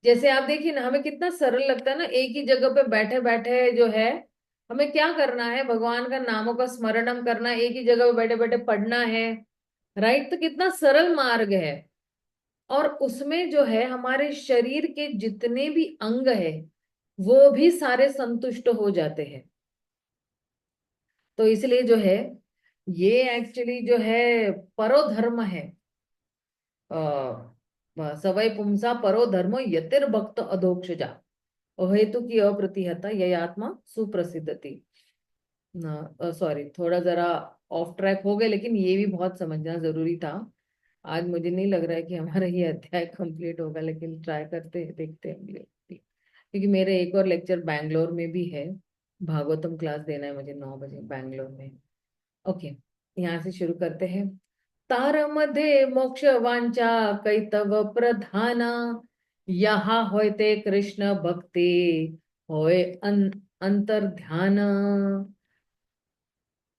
जैसे आप देखिए ना, हमें कितना सरल लगता है ना, एक ही जगह पे बैठे बैठे जो है हमें क्या करना है, भगवान का नामों का स्मरण हम करना है, एक ही जगह पे बैठे बैठे पढ़ना है, राइट। तो कितना सरल मार्ग है। और उसमें जो है हमारे शरीर के जितने भी अंग है वो भी सारे संतुष्ट हो जाते हैं। तो इसलिए जो है ये एक्चुअली जो है परोधर्म है। सवै पुंसा परो धर्म यतिर भक्त अधोक्षजा अहेतु की अप्रतिहता यह आत्मा सुप्रसिद्धति। सॉरी, थोड़ा जरा ऑफ ट्रैक हो गए, लेकिन ये भी बहुत समझना जरूरी था। आज मुझे नहीं लग रहा है कि हमारा ये अध्याय कंप्लीट होगा, लेकिन ट्राई करते हैं, देखते हैं क्योंकि मेरे एक और लेक्चर बैंगलोर में भी है, भागवतम क्लास देना है मुझे 9 बजे बैंगलोर में। ओके, यहाँ से शुरू करते हैं। तारमध्ये मोक्ष वांचा कैतव प्रधाना, यहाँ होय ते कृष्ण भक्ति होय अंतर्ध्यान।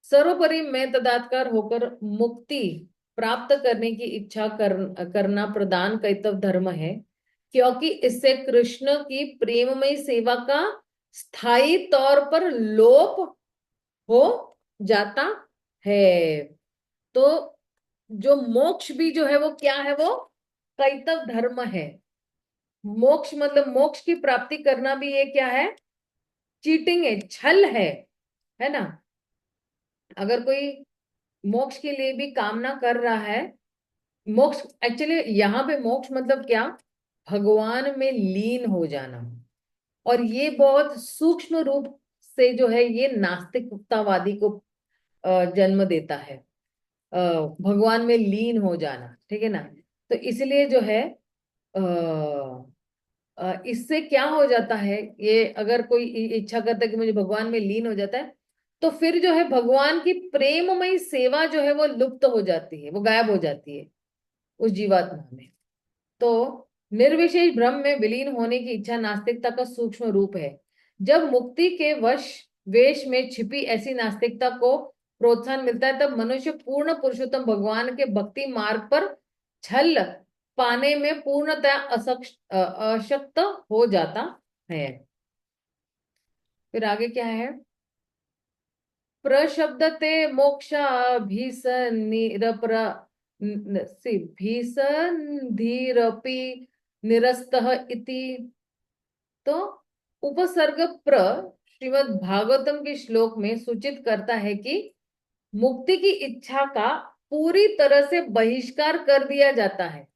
सर्वोपरि मैं तदात्कार होकर मुक्ति प्राप्त करने की इच्छा करना प्रदान कैतव धर्म है, क्योंकि इससे कृष्ण की प्रेममय सेवा का स्थायी तौर पर लोप हो जाता है। तो जो मोक्ष भी जो है वो क्या है, वो कैतव धर्म है। मोक्ष मतलब मोक्ष की प्राप्ति करना भी ये क्या है, चीटिंग है, छल है ना। अगर कोई मोक्ष के लिए भी कामना कर रहा है, मोक्ष एक्चुअली यहाँ पे मोक्ष मतलब क्या, भगवान में लीन हो जाना। और ये बहुत सूक्ष्म रूप से जो है ये नास्तिकतावादी को जन्म देता है, भगवान में लीन हो जाना, ठीक है ना। तो इसलिए जो है इससे क्या हो जाता है, ये अगर कोई इच्छा करता है कि मुझे भगवान में लीन हो जाता है, तो फिर जो है भगवान की प्रेममयी सेवा जो है वो लुप्त हो जाती है, वो गायब हो जाती है उस जीवात्मा में। तो निर्विशेष ब्रह्म में विलीन होने की इच्छा नास्तिकता का सूक्ष्म रूप है। जब मुक्ति के वश वेश में छिपी ऐसी नास्तिकता को प्रोत्साहन मिलता है, तब मनुष्य पूर्ण पुरुषोत्तम भगवान के भक्ति मार्ग पर छल पाने में पूर्णतः अशक्त हो जाता है। फिर आगे क्या है, प्रशब्दते मोक्षाभिसन्निरप्र भीसन्धिरपि निरस्तः इति। तो उपसर्ग प्र श्रीमद् भागवतम के श्लोक में सूचित करता है कि मुक्ति की इच्छा का पूरी तरह से बहिष्कार कर दिया जाता है।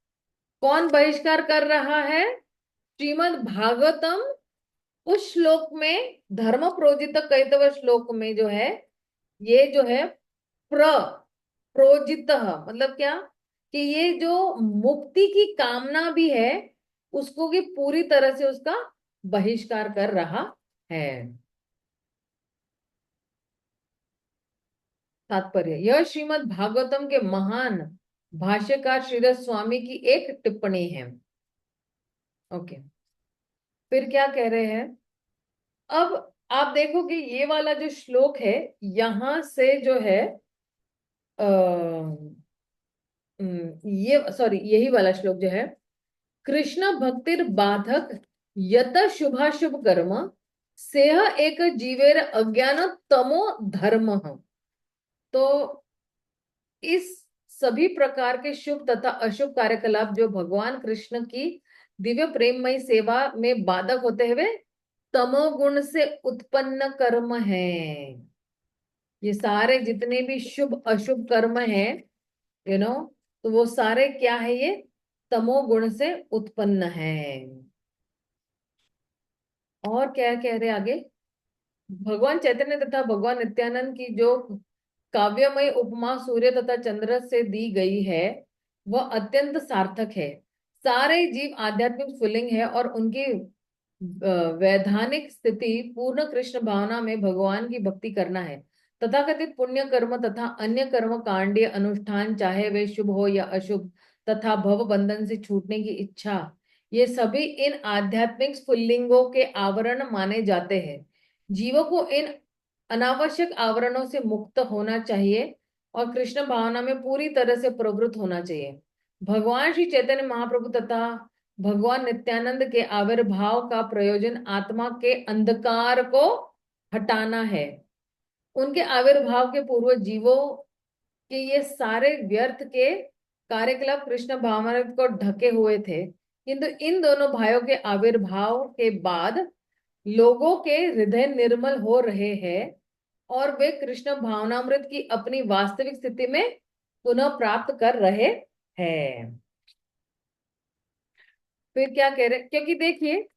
कौन बहिष्कार कर रहा है, श्रीमद् भागवतम उस श्लोक में, धर्म प्रोजित कैतव श्लोक में जो है ये जो है प्रोजित मतलब क्या, कि ये जो मुक्ति की कामना भी है उसको भी पूरी तरह से उसका बहिष्कार कर रहा है। तात्पर्य, यह श्रीमद् भागवतम के महान भाष्यकार श्रीधर स्वामी की एक टिप्पणी है। ओके, फिर क्या कह रहे हैं, अब आप देखो कि ये वाला जो श्लोक है यहां से जो है ये सॉरी यही वाला श्लोक जो है, कृष्ण भक्तिर बाधक यत शुभाशुभ कर्म सेह एक जीवेर अज्ञान तमो धर्म। तो इस सभी प्रकार के शुभ तथा अशुभ कार्यकलाप जो भगवान कृष्ण की दिव्य प्रेममय सेवा में बाधक होते हुए तमोगुण से उत्पन्न कर्म है। ये सारे जितने भी शुभ अशुभ कर्म हैं, तो वो सारे क्या है, ये तमोगुण से उत्पन्न है। और क्या कह रहे आगे, भगवान चैतन्य तथा भगवान नित्यानंद की जो काव्यमय उपमा सूर्य तथा चंद्र से दी गई है वह अत्यंत सार्थक है। सारे जीव आध्यात्मिक स्फुलिंग है और उनकी वैधानिक स्थिति पूर्ण कृष्ण भावना में भगवान की भक्ति करना है। तथाकथित पुण्य कर्म तथा अन्य कर्म कांडीय अनुष्ठान चाहे वे शुभ हो या अशुभ तथा भव बंधन से छूटने की इच्छा ये सभी इन आध्यात्मिक स्फुल्लिंगों के आवरण माने जाते हैं। जीवों को इन अनावश्यक आवरणों से मुक्त होना चाहिए और कृष्ण भावना में पूरी तरह से प्रवृत्त होना चाहिए। भगवान श्री चैतन्य महाप्रभु तथा भगवान नित्यानंद के आविर्भाव का प्रयोजन आत्मा के अंधकार को हटाना है। उनके आविर्भाव के पूर्व जीवों के ये सारे व्यर्थ के कार्यकलाप कृष्ण भावना को ढके हुए थे, किंतु इन दोनों भाइयों के आविर्भाव के बाद लोगों के हृदय निर्मल हो रहे हैं और वे कृष्ण भावनामृत की अपनी वास्तविक स्थिति में पुनः प्राप्त कर रहे हैं। फिर क्या कह रहे, क्योंकि देखिए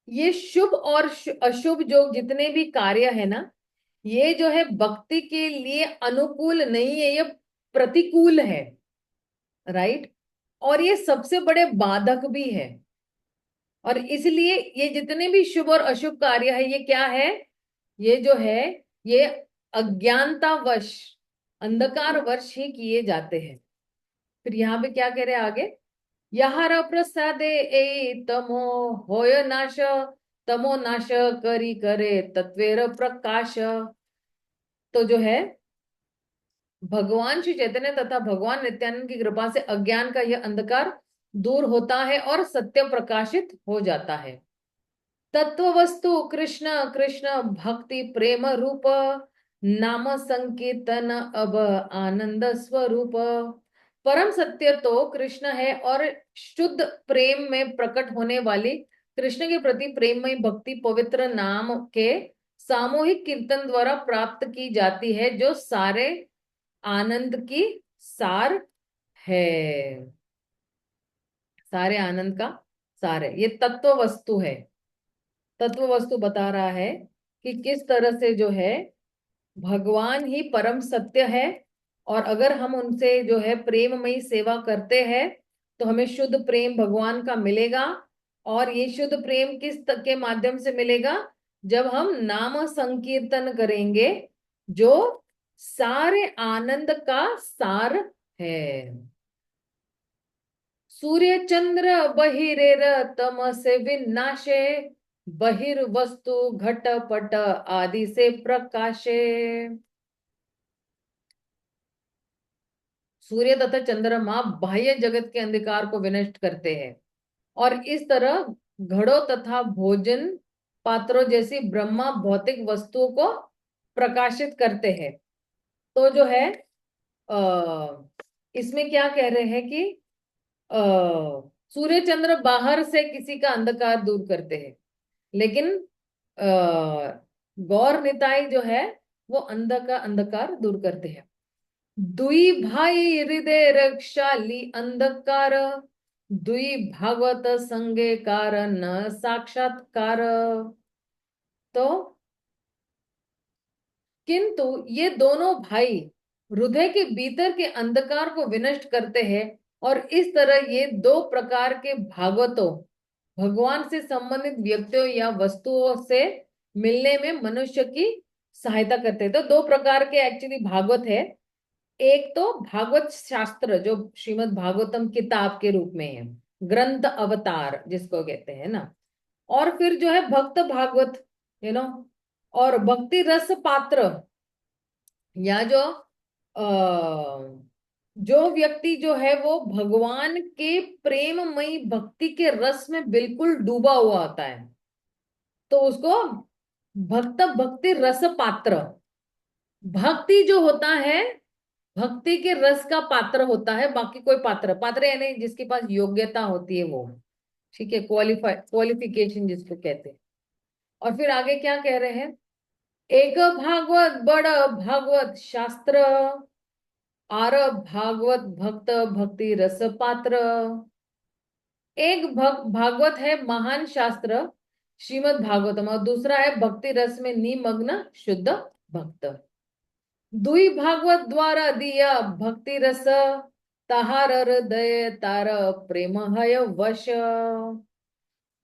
ये शुभ और अशुभ जो जितने भी कार्य है ना, ये जो है भक्ति के लिए अनुकूल नहीं है, ये प्रतिकूल है, राइट। और ये सबसे बड़े बाधक भी है। और इसलिए ये जितने भी शुभ और अशुभ कार्य है, ये क्या है, ये जो है ये अज्ञानतावश अंधकार वश ही किए जाते हैं। फिर यहाँ पे क्या कह रहे हैं आगे, याहार प्रसादे ए तमो होय नाश, तमो नाश करी करे तत्वेर प्रकाश। तो जो है भगवान श्री चैतन्य तथा भगवान नित्यानंद की कृपा से अज्ञान का यह अंधकार दूर होता है और सत्य प्रकाशित हो जाता है। तत्व वस्तु कृष्ण कृष्ण भक्ति प्रेम रूप, नाम संकीर्तन अब आनंद स्वरूप। परम सत्य तो कृष्ण है और शुद्ध प्रेम में प्रकट होने वाली कृष्ण के प्रति प्रेममय भक्ति पवित्र नाम के सामूहिक कीर्तन द्वारा प्राप्त की जाती है, जो सारे आनंद की सार है। सारे आनंद का सार है, ये तत्व वस्तु है। तत्व वस्तु बता रहा है कि किस तरह से जो है भगवान ही परम सत्य है, और अगर हम उनसे जो है प्रेममयी सेवा करते हैं तो हमें शुद्ध प्रेम भगवान का मिलेगा। और ये शुद्ध प्रेम किस के माध्यम से मिलेगा, जब हम नाम संकीर्तन करेंगे, जो सारे आनंद का सार है। सूर्य चंद्र बहिरेर तमसे विनाशे, बहिर्वस्तु घटपट आदि से प्रकाशे। सूर्य तथा चंद्रमा बाह्य जगत के अंधकार को विनष्ट करते हैं और इस तरह घड़ों तथा भोजन पात्रों जैसी ब्रह्मा भौतिक वस्तुओं को प्रकाशित करते हैं। तो जो है इसमें क्या कह रहे हैं कि सूर्य चंद्र बाहर से किसी का अंधकार दूर करते हैं, लेकिन गौर निताई जो है वो अंध का अंधकार दूर करते हैं। दुई भाई हृदय रक्षाली अंधकार, दुई भागवत संगे कारण साक्षात्कार। तो किंतु ये दोनों भाई हृदय के भीतर के अंधकार को विनष्ट करते हैं, और इस तरह ये दो प्रकार के भागवतों, भगवान से संबंधित व्यक्तियों या वस्तुओं से मिलने में मनुष्य की सहायता करते हैं। तो दो प्रकार के एक्चुअली भागवत है। एक तो भागवत शास्त्र जो श्रीमद् भागवतम किताब के रूप में है, ग्रंथ अवतार जिसको कहते हैं ना, और फिर जो है भक्त भागवत, और भक्ति रस पात्र, या जो व्यक्ति जो है वो भगवान के प्रेममयी भक्ति के रस में बिल्कुल डूबा हुआ होता है, तो उसको भक्ति रस पात्र। भक्ति जो होता है भक्ति के रस का पात्र होता है, बाकी कोई पात्र पात्र यानी जिसके पास योग्यता होती है वो, ठीक है, क्वालिफिकेशन जिसको कहते हैं। और फिर आगे क्या कह रहे हैं, एक भागवत बड़ भागवत शास्त्र, आर भागवत भक्त भक्ति रस पात्र। एक भागवत है महान शास्त्र श्रीमद् भागवतम, और दूसरा है भक्ति रस में निमग्न शुद्ध भक्त। दुई भागवत द्वारा दिया भक्ति रस, ताहार हृदय तार प्रेम हय वश।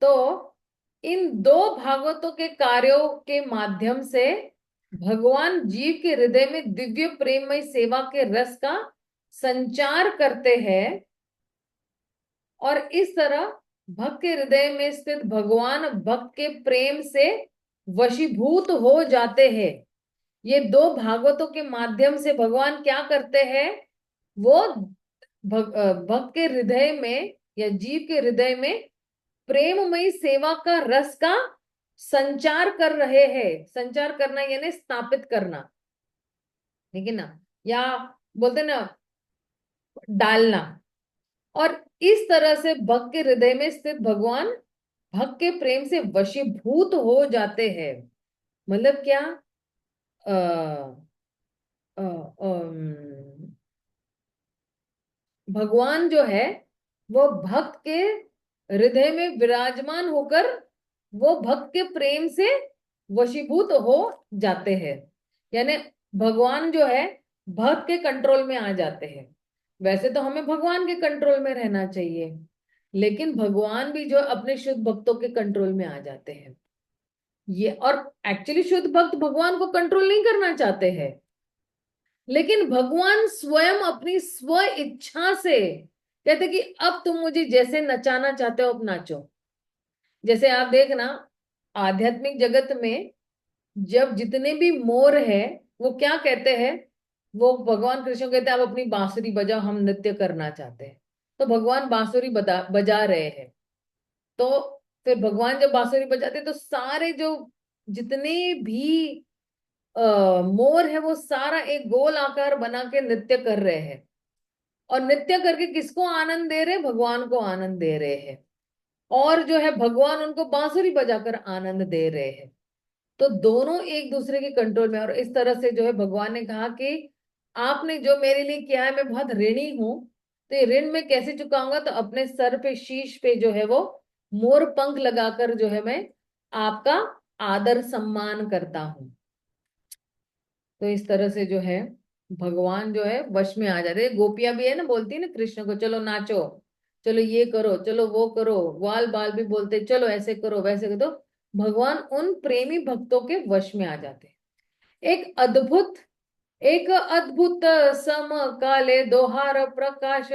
तो इन दो भागवतों के कार्यों के माध्यम से भगवान जीव के हृदय में दिव्य प्रेममय सेवा के रस का संचार करते हैं, और इस तरह भक्त के हृदय में स्थित भगवान भक्त के प्रेम से वशीभूत हो जाते हैं। ये दो भागवतों के माध्यम से भगवान क्या करते हैं, वो भक्त के हृदय में या जीव के हृदय में प्रेममयी सेवा का रस का संचार कर रहे हैं। संचार करना यानी स्थापित करना, ठीक है ना, या बोलते ना डालना। और इस तरह से भक्त के हृदय में स्थित भगवान भक्त के प्रेम से वशीभूत हो जाते हैं। मतलब क्या, आ, भगवान जो है वो भक्त के हृदय में विराजमान होकर वो भक्त के प्रेम से वशीभूत हो जाते हैं। यानी भगवान जो है भक्त के कंट्रोल में आ जाते हैं। वैसे तो हमें भगवान के कंट्रोल में रहना चाहिए, लेकिन भगवान भी जो अपने शुद्ध भक्तों के कंट्रोल में आ जाते हैं। ये और एक्चुअली शुद्ध भक्त भगवान को कंट्रोल नहीं करना चाहते हैं, लेकिन भगवान स्वयं अपनी स्व इच्छा से कहते कि अब तुम मुझे जैसे नचाना चाहते हो अब नाचो। जैसे आप देखना आध्यात्मिक जगत में जब जितने भी मोर है वो क्या कहते हैं, वो भगवान कृष्ण कहते हैं आप अपनी बांसुरी बजाओ, हम नृत्य करना चाहते हैं। तो भगवान बांसुरी बजा रहे हैं। तो फिर भगवान जब बांसुरी बजाते हैं तो सारे जो जितने भी मोर है वो सारा एक गोल आकार बना के नृत्य कर रहे हैं। और नृत्य करके किसको आनंद दे रहे हैं, भगवान को आनंद दे रहे हैं। और जो है भगवान उनको बांसुरी बजाकर आनंद दे रहे हैं। तो दोनों एक दूसरे के कंट्रोल में। और इस तरह से जो है भगवान ने कहा कि आपने जो मेरे लिए किया है मैं बहुत ऋणी हूं, तो ये ऋण मैं कैसे चुकाऊंगा, तो अपने सर पे शीश पे जो है वो मोर पंख लगाकर जो है मैं आपका आदर सम्मान करता हूं। तो इस तरह से जो है भगवान जो है वश में आ जाते हैं। गोपियां भी है ना, बोलती है ना कृष्ण को चलो नाचो, चलो ये करो, चलो वो करो, ग्वाल बाल भी बोलते चलो ऐसे करो वैसे करो। तो भगवान उन प्रेमी भक्तों के वश में आ जाते हैं। एक अद्भुत सम काले दोहार प्रकाश,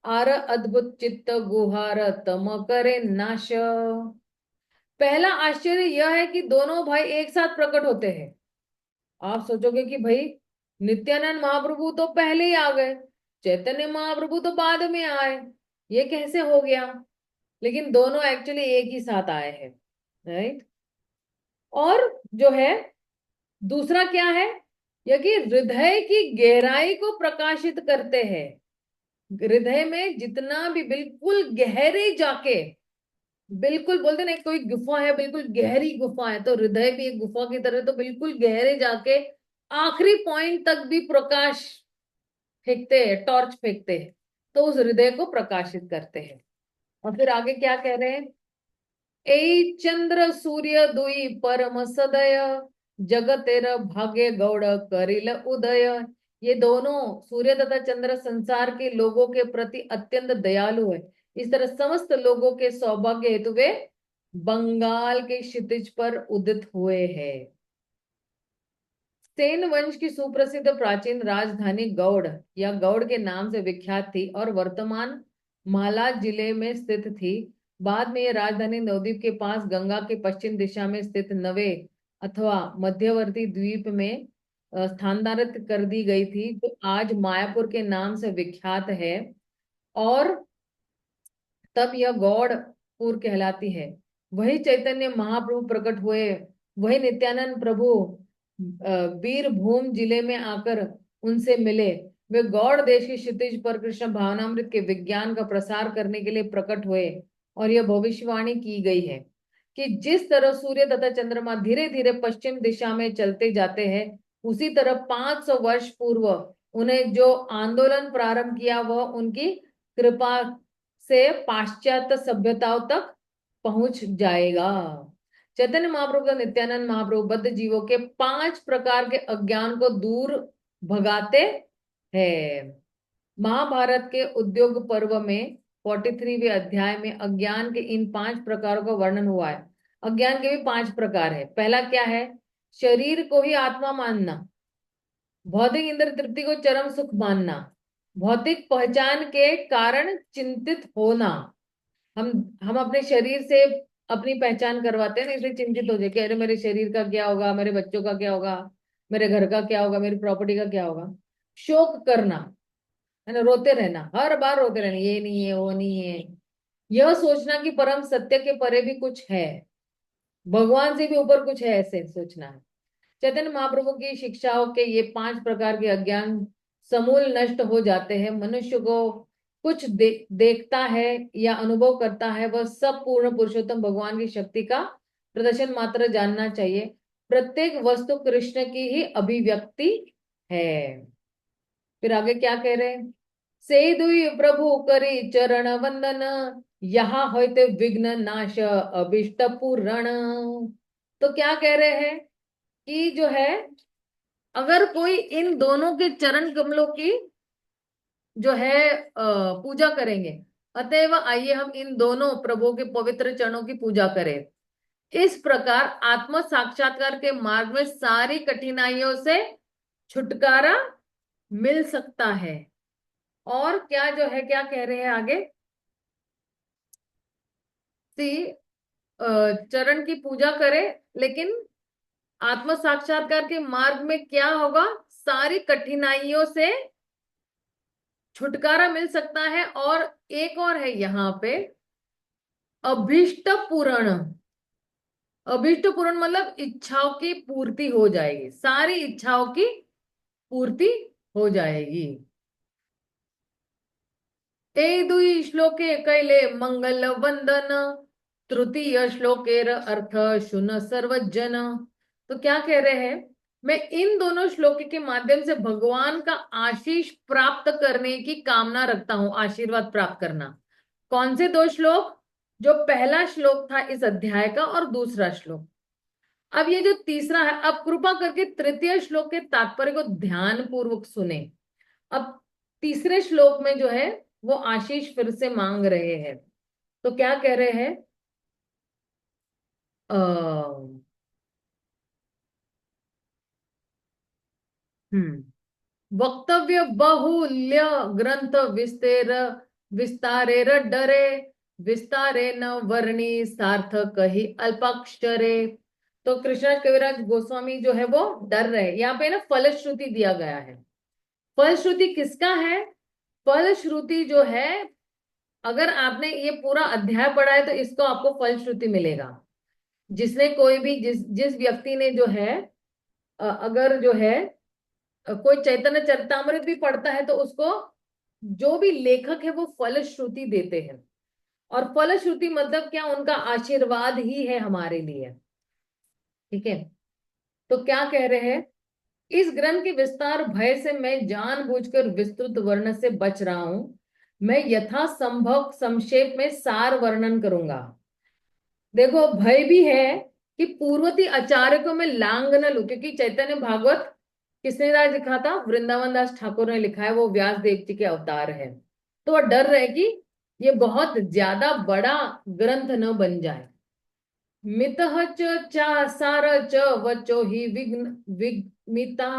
आर अद्भुत चित्त गुहार तम करे नाश। पहला आश्चर्य यह है कि दोनों भाई एक साथ प्रकट होते हैं। आप सोचोगे कि भाई नित्यानंद महाप्रभु तो पहले ही आ गए, चैतन्य महाप्रभु तो बाद में आए, ये कैसे हो गया। लेकिन दोनों एक्चुअली एक ही साथ आए हैं, राइट। और जो है दूसरा क्या है, यह कि हृदय की गहराई को प्रकाशित करते हैं। हृदय में जितना भी बिल्कुल गहरे जाके, बिल्कुल बोलते ना कोई गुफा है, बिल्कुल गहरी गुफा है, तो हृदय भी एक गुफा की तरह, तो बिल्कुल गहरे जाके आखिरी पॉइंट तक भी प्रकाश फेंकते हैं, टॉर्च फेंकते हैं, तो उस हृदय को प्रकाशित करते हैं। और फिर आगे क्या कह रहे हैं, ए चंद्र सूर्य दुई परम सदय, जगतेर भाग्य गौड़ करिल उदय। ये दोनों सूर्य तथा चंद्र संसार के लोगों के प्रति अत्यंत दयालु है। इस तरह समस्त लोगों के सौभाग्य हेतु वे बंगाल के क्षितिज पर उदित हुए हैं। सेन वंश की सुप्रसिद्ध प्राचीन राजधानी गौड़ या गौड़ के नाम से विख्यात थी और वर्तमान मालाद जिले में स्थित थी। बाद में यह राजधानी नवद्वीप के पास गंगा के पश्चिम दिशा में स्थित नवे अथवा मध्यवर्ती द्वीप में स्थानांतरित कर दी गई थी, जो आज मायापुर के नाम से विख्यात है। और तब यह गौड़पुर कहलाती है। वही चैतन्य महाप्रभु प्रकट हुए, वही नित्यानंद प्रभु बीरभूम जिले में आकर उनसे मिले। वे गौड़ देश के क्षितिज पर कृष्ण भावनामृत के विज्ञान का प्रसार करने के लिए प्रकट हुए। और यह भविष्यवाणी की गई है कि जिस तरह सूर्य तथा चंद्रमा धीरे धीरे पश्चिम दिशा में चलते जाते हैं, उसी तरह 500 वर्ष पूर्व उन्हें जो आंदोलन प्रारंभ किया वह उनकी कृपा से पाश्चात्य सभ्यताओं तक पहुंच जाएगा। चैतन्य महाप्रभु का नित्यानंद महाप्रभु बद्ध जीवों के 5 प्रकार के अज्ञान को दूर भगाते हैं। महाभारत के उद्योग पर्व में 43वें अध्याय में अज्ञान के इन 5 प्रकारों का वर्णन हुआ है। अज्ञान के भी 5 प्रकार है। पहला क्या है, शरीर को ही आत्मा मानना, भौतिक इंद्र तृप्ति को चरम सुख मानना, भौतिक पहचान के कारण चिंतित होना। हम हम अपने शरीर से अपनी पहचान करवाते हैं ना, इसलिए चिंतित हो जाए कि अरे मेरे शरीर का क्या होगा, मेरे बच्चों का क्या होगा, मेरे घर का क्या होगा, मेरी प्रॉपर्टी का क्या होगा। शोक करना है ना, रोते रहना, हर बार रोते रहना, ये नहीं है वो नहीं है। यह सोचना कि परम सत्य के परे भी कुछ है, भगवान से भी ऊपर कुछ है, ऐसे सोचना है। चैतन्य महाप्रभु की शिक्षाओं के ये 5 प्रकार के अज्ञान समूल नष्ट हो जाते हैं। मनुष्य को कुछ देखता है या अनुभव करता है, वह सब पूर्ण पुरुषोत्तम भगवान की शक्ति का प्रदर्शन मात्र जानना चाहिए। प्रत्येक वस्तु कृष्ण की ही अभिव्यक्ति है। फिर आगे क्या कह रहे हैं, से दुई प्रभु करी चरण वंदन, यहाँ होते विघ्न नाश अभिष्ट पूरण। तो क्या कह रहे हैं कि जो है, अगर कोई इन दोनों के चरण कमलों की जो है पूजा करेंगे, अतएव आइए हम इन दोनों प्रभुओं के पवित्र चरणों की पूजा करें। इस प्रकार आत्म साक्षात्कार के मार्ग में सारी कठिनाइयों से छुटकारा मिल सकता है। और क्या जो है, क्या कह रहे हैं आगे, सी चरण की पूजा करें, लेकिन आत्म साक्षात्कार के मार्ग में क्या होगा, सारी कठिनाइयों से छुटकारा मिल सकता है। और एक और है यहाँ पे, अभीष्ट पूर्ण। अभीष्ट पूर्ण मतलब इच्छाओं की पूर्ति हो जाएगी, सारी इच्छाओं की पूर्ति हो जाएगी। ते दुई श्लोके कैले मंगल वंदन, तृतीय श्लोकेर अर्थ शुन सर्वजन। तो क्या कह रहे हैं, मैं इन दोनों श्लोक के माध्यम से भगवान का आशीष प्राप्त करने की कामना रखता हूं, आशीर्वाद प्राप्त करना। कौन से 2 श्लोक, जो पहला श्लोक था इस अध्याय का और दूसरा श्लोक। अब ये जो तीसरा है, अब कृपा करके तृतीय श्लोक के तात्पर्य को ध्यान पूर्वक सुने। अब तीसरे श्लोक में जो है वो आशीष फिर से मांग रहे हैं। तो क्या कह रहे हैं, वक्तव्य बहुल्य ग्रंथ विस्तेर विस्तारे डरे, विस्तारे न वर्णी सार्थ कही अल्पाक्षरे। तो कृष्णदास कविराज गोस्वामी जो है वो डर रहे, यहाँ पे ना फलश्रुति दिया गया है। फलश्रुति किसका है, फलश्रुति जो है, अगर आपने ये पूरा अध्याय पढ़ा है तो इसको आपको फलश्रुति मिलेगा। जिसने कोई भी जिस जिस व्यक्ति ने जो है अगर जो है कोई चैतन्य चरितामृत भी पढ़ता है तो उसको जो भी लेखक है वो फलश्रुति देते हैं। और फलश्रुति मतलब क्या, उनका आशीर्वाद ही है हमारे लिए। ठीक है, तो क्या कह रहे हैं, इस ग्रंथ के विस्तार भय से मैं जानबूझकर विस्तृत वर्ण से बच रहा हूं। मैं यथा संभव संक्षेप में सार वर्णन करूंगा। देखो, भय भी है कि पूर्वती आचार्य को मैं लांग न लूं, क्योंकि चैतन्य भागवत किसने राज लिखा था, वृंदावन दास ठाकुर ने लिखा है, वो व्यास देव जी के अवतार है। तो वह डर रहे कि ये बहुत ज्यादा बड़ा ग्रंथ न बन जाए। मितः च चा सार च वचो ही विघ्न विघ्मिता।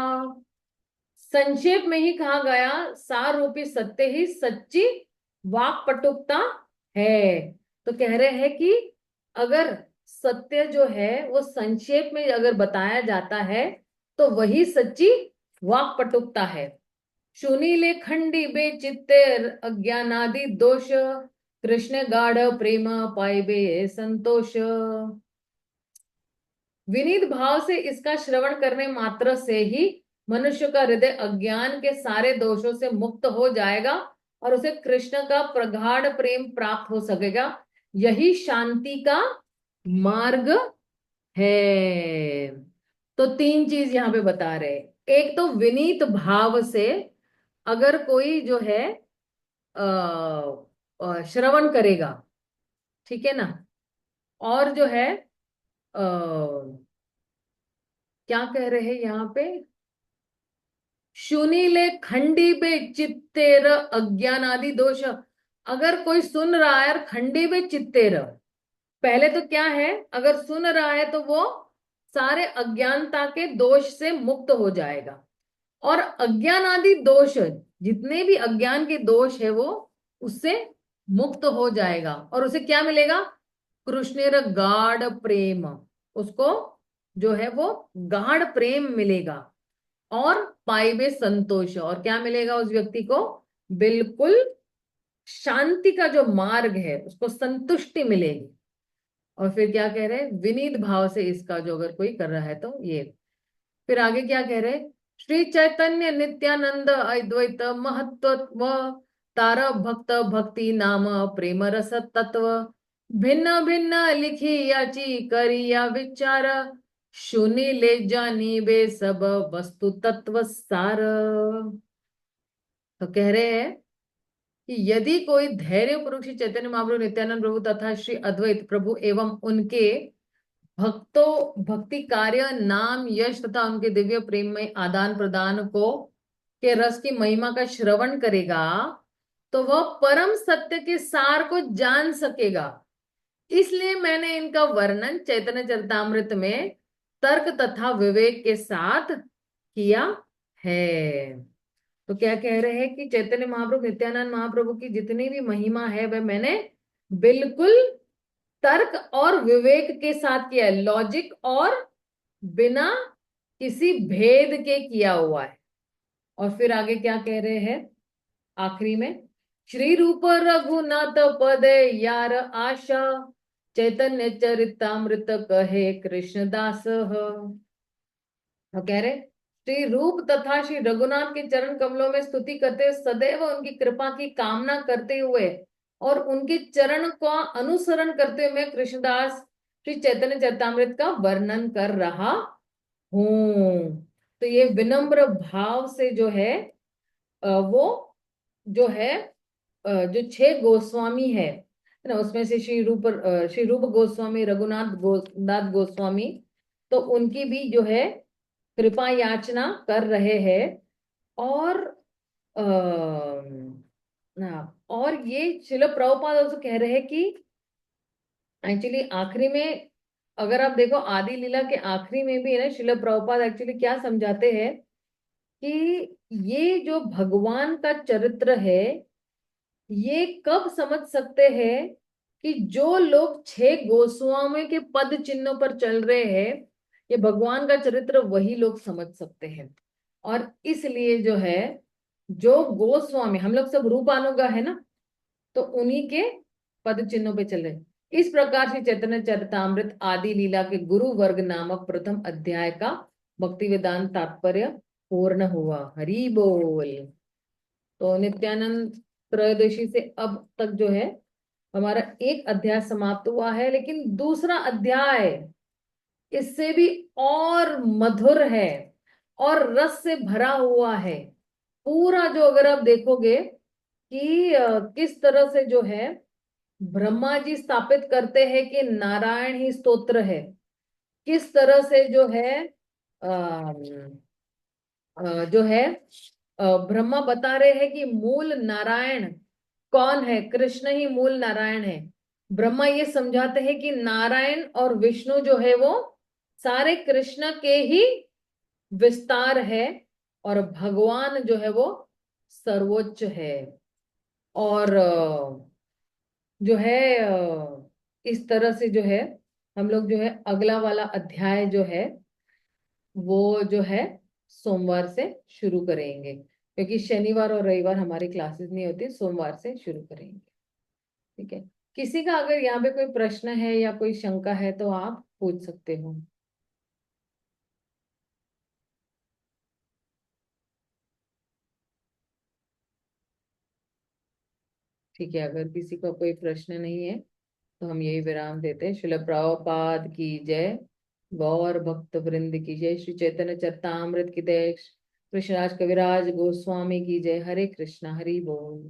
संक्षेप में ही कहा गया, सार रूपी सत्य ही सच्ची वाक्पटुकता है। तो कह रहे हैं कि अगर सत्य जो है वो संक्षेप में अगर बताया जाता है तो वही सच्ची वाक्पटुकता है। सुनीले खंडी बेचित्ते अज्ञानादि दोष, कृष्ण गाढ़ प्रेम पाइबे संतोष। विनीत भाव से इसका श्रवण करने मात्र से ही मनुष्य का हृदय अज्ञान के सारे दोषों से मुक्त हो जाएगा और उसे कृष्ण का प्रगाढ़ प्रेम प्राप्त हो सकेगा। यही शांति का मार्ग है। तो 3 चीज यहाँ पे बता रहे हैं। एक तो विनीत भाव से अगर कोई जो है श्रवण करेगा, ठीक है ना। और जो है क्या कह रहे हैं यहाँ पे, सुनीले खंडी बे चित्तेर अज्ञान आदि दोष। अगर कोई सुन रहा है खंडी बे चित्तेर, पहले तो क्या है, अगर सुन रहा है तो वो सारे अज्ञानता के दोष से मुक्त हो जाएगा। और अज्ञान आदि दोष, जितने भी अज्ञान के दोष है वो उससे मुक्त हो जाएगा। और उसे क्या मिलेगा? कृष्णेर गाढ़ प्रेम, उसको जो है वो गाढ़ प्रेम मिलेगा। और पाइबे संतोष, और क्या मिलेगा उस व्यक्ति को? बिल्कुल शांति का जो मार्ग है उसको संतुष्टि मिलेगी। और फिर क्या कह रहे हैं? विनीत भाव से इसका जो अगर कोई कर रहा है तो ये। फिर आगे क्या कह रहे? श्री चैतन्य नित्यानंद अद्वैत महत्व तार भक्त भक्ति नाम प्रेम रस तत्व भिन्न भिन्न लिखी याची करिया विचार सुनी ले जानी बे सब वस्तु तत्व सार। तो कह रहे हैं कि यदि कोई धैर्य पूर्वक श्री चैतन्य महाप्रभु नित्यानंद प्रभु तथा श्री अद्वैत प्रभु एवं उनके भक्तों भक्ति कार्य नाम यश तथा उनके दिव्य प्रेम में आदान प्रदान को के रस की महिमा का श्रवण करेगा तो वह परम सत्य के सार को जान सकेगा। इसलिए मैंने इनका वर्णन चैतन्य चरितामृत में तर्क तथा विवेक के साथ किया है। तो क्या कह रहे हैं कि चैतन्य महाप्रभु नित्यानंद महाप्रभु की जितनी भी महिमा है वह मैंने बिल्कुल तर्क और विवेक के साथ किया है, लॉजिक और बिना किसी भेद के किया हुआ है। और फिर आगे क्या कह रहे हैं आखिरी में? श्री रूप रघुनाथ पद यार आशा चैतन्य चरितामृत कहे कृष्णदास। तो कह रहे श्री रूप तथा श्री रघुनाथ के चरण कमलों में स्तुति करते हुए सदैव उनकी कृपा की कामना करते हुए और उनके चरण का अनुसरण करते हुए मैं कृष्णदास श्री चैतन्य चरितामृत का वर्णन कर रहा हूं। तो ये विनम्र भाव से जो है वो जो है जो 6 गोस्वामी है ना, उसमें से श्री रूप गोस्वामी रघुनाथ गोस्वामी, तो उनकी भी जो है कृपा याचना कर रहे हैं। और आ, ना और ये शिल प्रभुपाद also कह रहे हैं कि एक्चुअली आखिरी में अगर आप देखो आदि लीला के आखिरी में भी है ना, शिल प्रभुपाद एक्चुअली क्या समझाते हैं कि ये जो भगवान का चरित्र है ये कब समझ सकते हैं कि जो लोग 6 गोस्वामियों के पद चिन्हों पर चल रहे हैं ये भगवान का चरित्र वही लोग समझ सकते हैं। और इसलिए जो है जो गोस्वामी हम लोग सब रूपानुगा है ना, तो उन्हीं के पद चिन्हों पे चल रहे हैं। इस प्रकार से चैतन्य चरितामृत आदि लीला के गुरु वर्ग नामक प्रथम अध्याय का भक्ति वेदांत तात्पर्य पूर्ण हुआ। हरि बोल। तो नित्यानंद त्रयोदशी से अब तक जो है हमारा एक अध्याय समाप्त हुआ है, लेकिन दूसरा अध्याय इससे भी और मधुर है और रस से भरा हुआ है। पूरा जो अगर आप देखोगे कि किस तरह से जो है ब्रह्मा जी स्थापित करते हैं कि नारायण ही स्तोत्र है, किस तरह से जो है जो है ब्रह्मा बता रहे हैं कि मूल नारायण कौन है, कृष्ण ही मूल नारायण है। ब्रह्मा ये समझाते हैं कि नारायण और विष्णु जो है वो सारे कृष्ण के ही विस्तार है और भगवान जो है वो सर्वोच्च है। और जो है इस तरह से जो है हम लोग जो है अगला वाला अध्याय जो है वो जो है सोमवार से शुरू करेंगे, क्योंकि शनिवार और रविवार हमारी क्लासेस नहीं होती, सोमवार से शुरू करेंगे। ठीक है, किसी का अगर यहाँ पे कोई प्रश्न है या कोई शंका है तो आप पूछ सकते हो। ठीक है, अगर किसी का कोई प्रश्न नहीं है तो हम यही विराम देते हैं। श्रील प्रभुपाद की जय, गौर भक्त वृंद की जय, श्री चैतन्य चरितामृत की जय, कृष्णराज कविराज गोस्वामी की जय। हरे कृष्णा हरि बोल।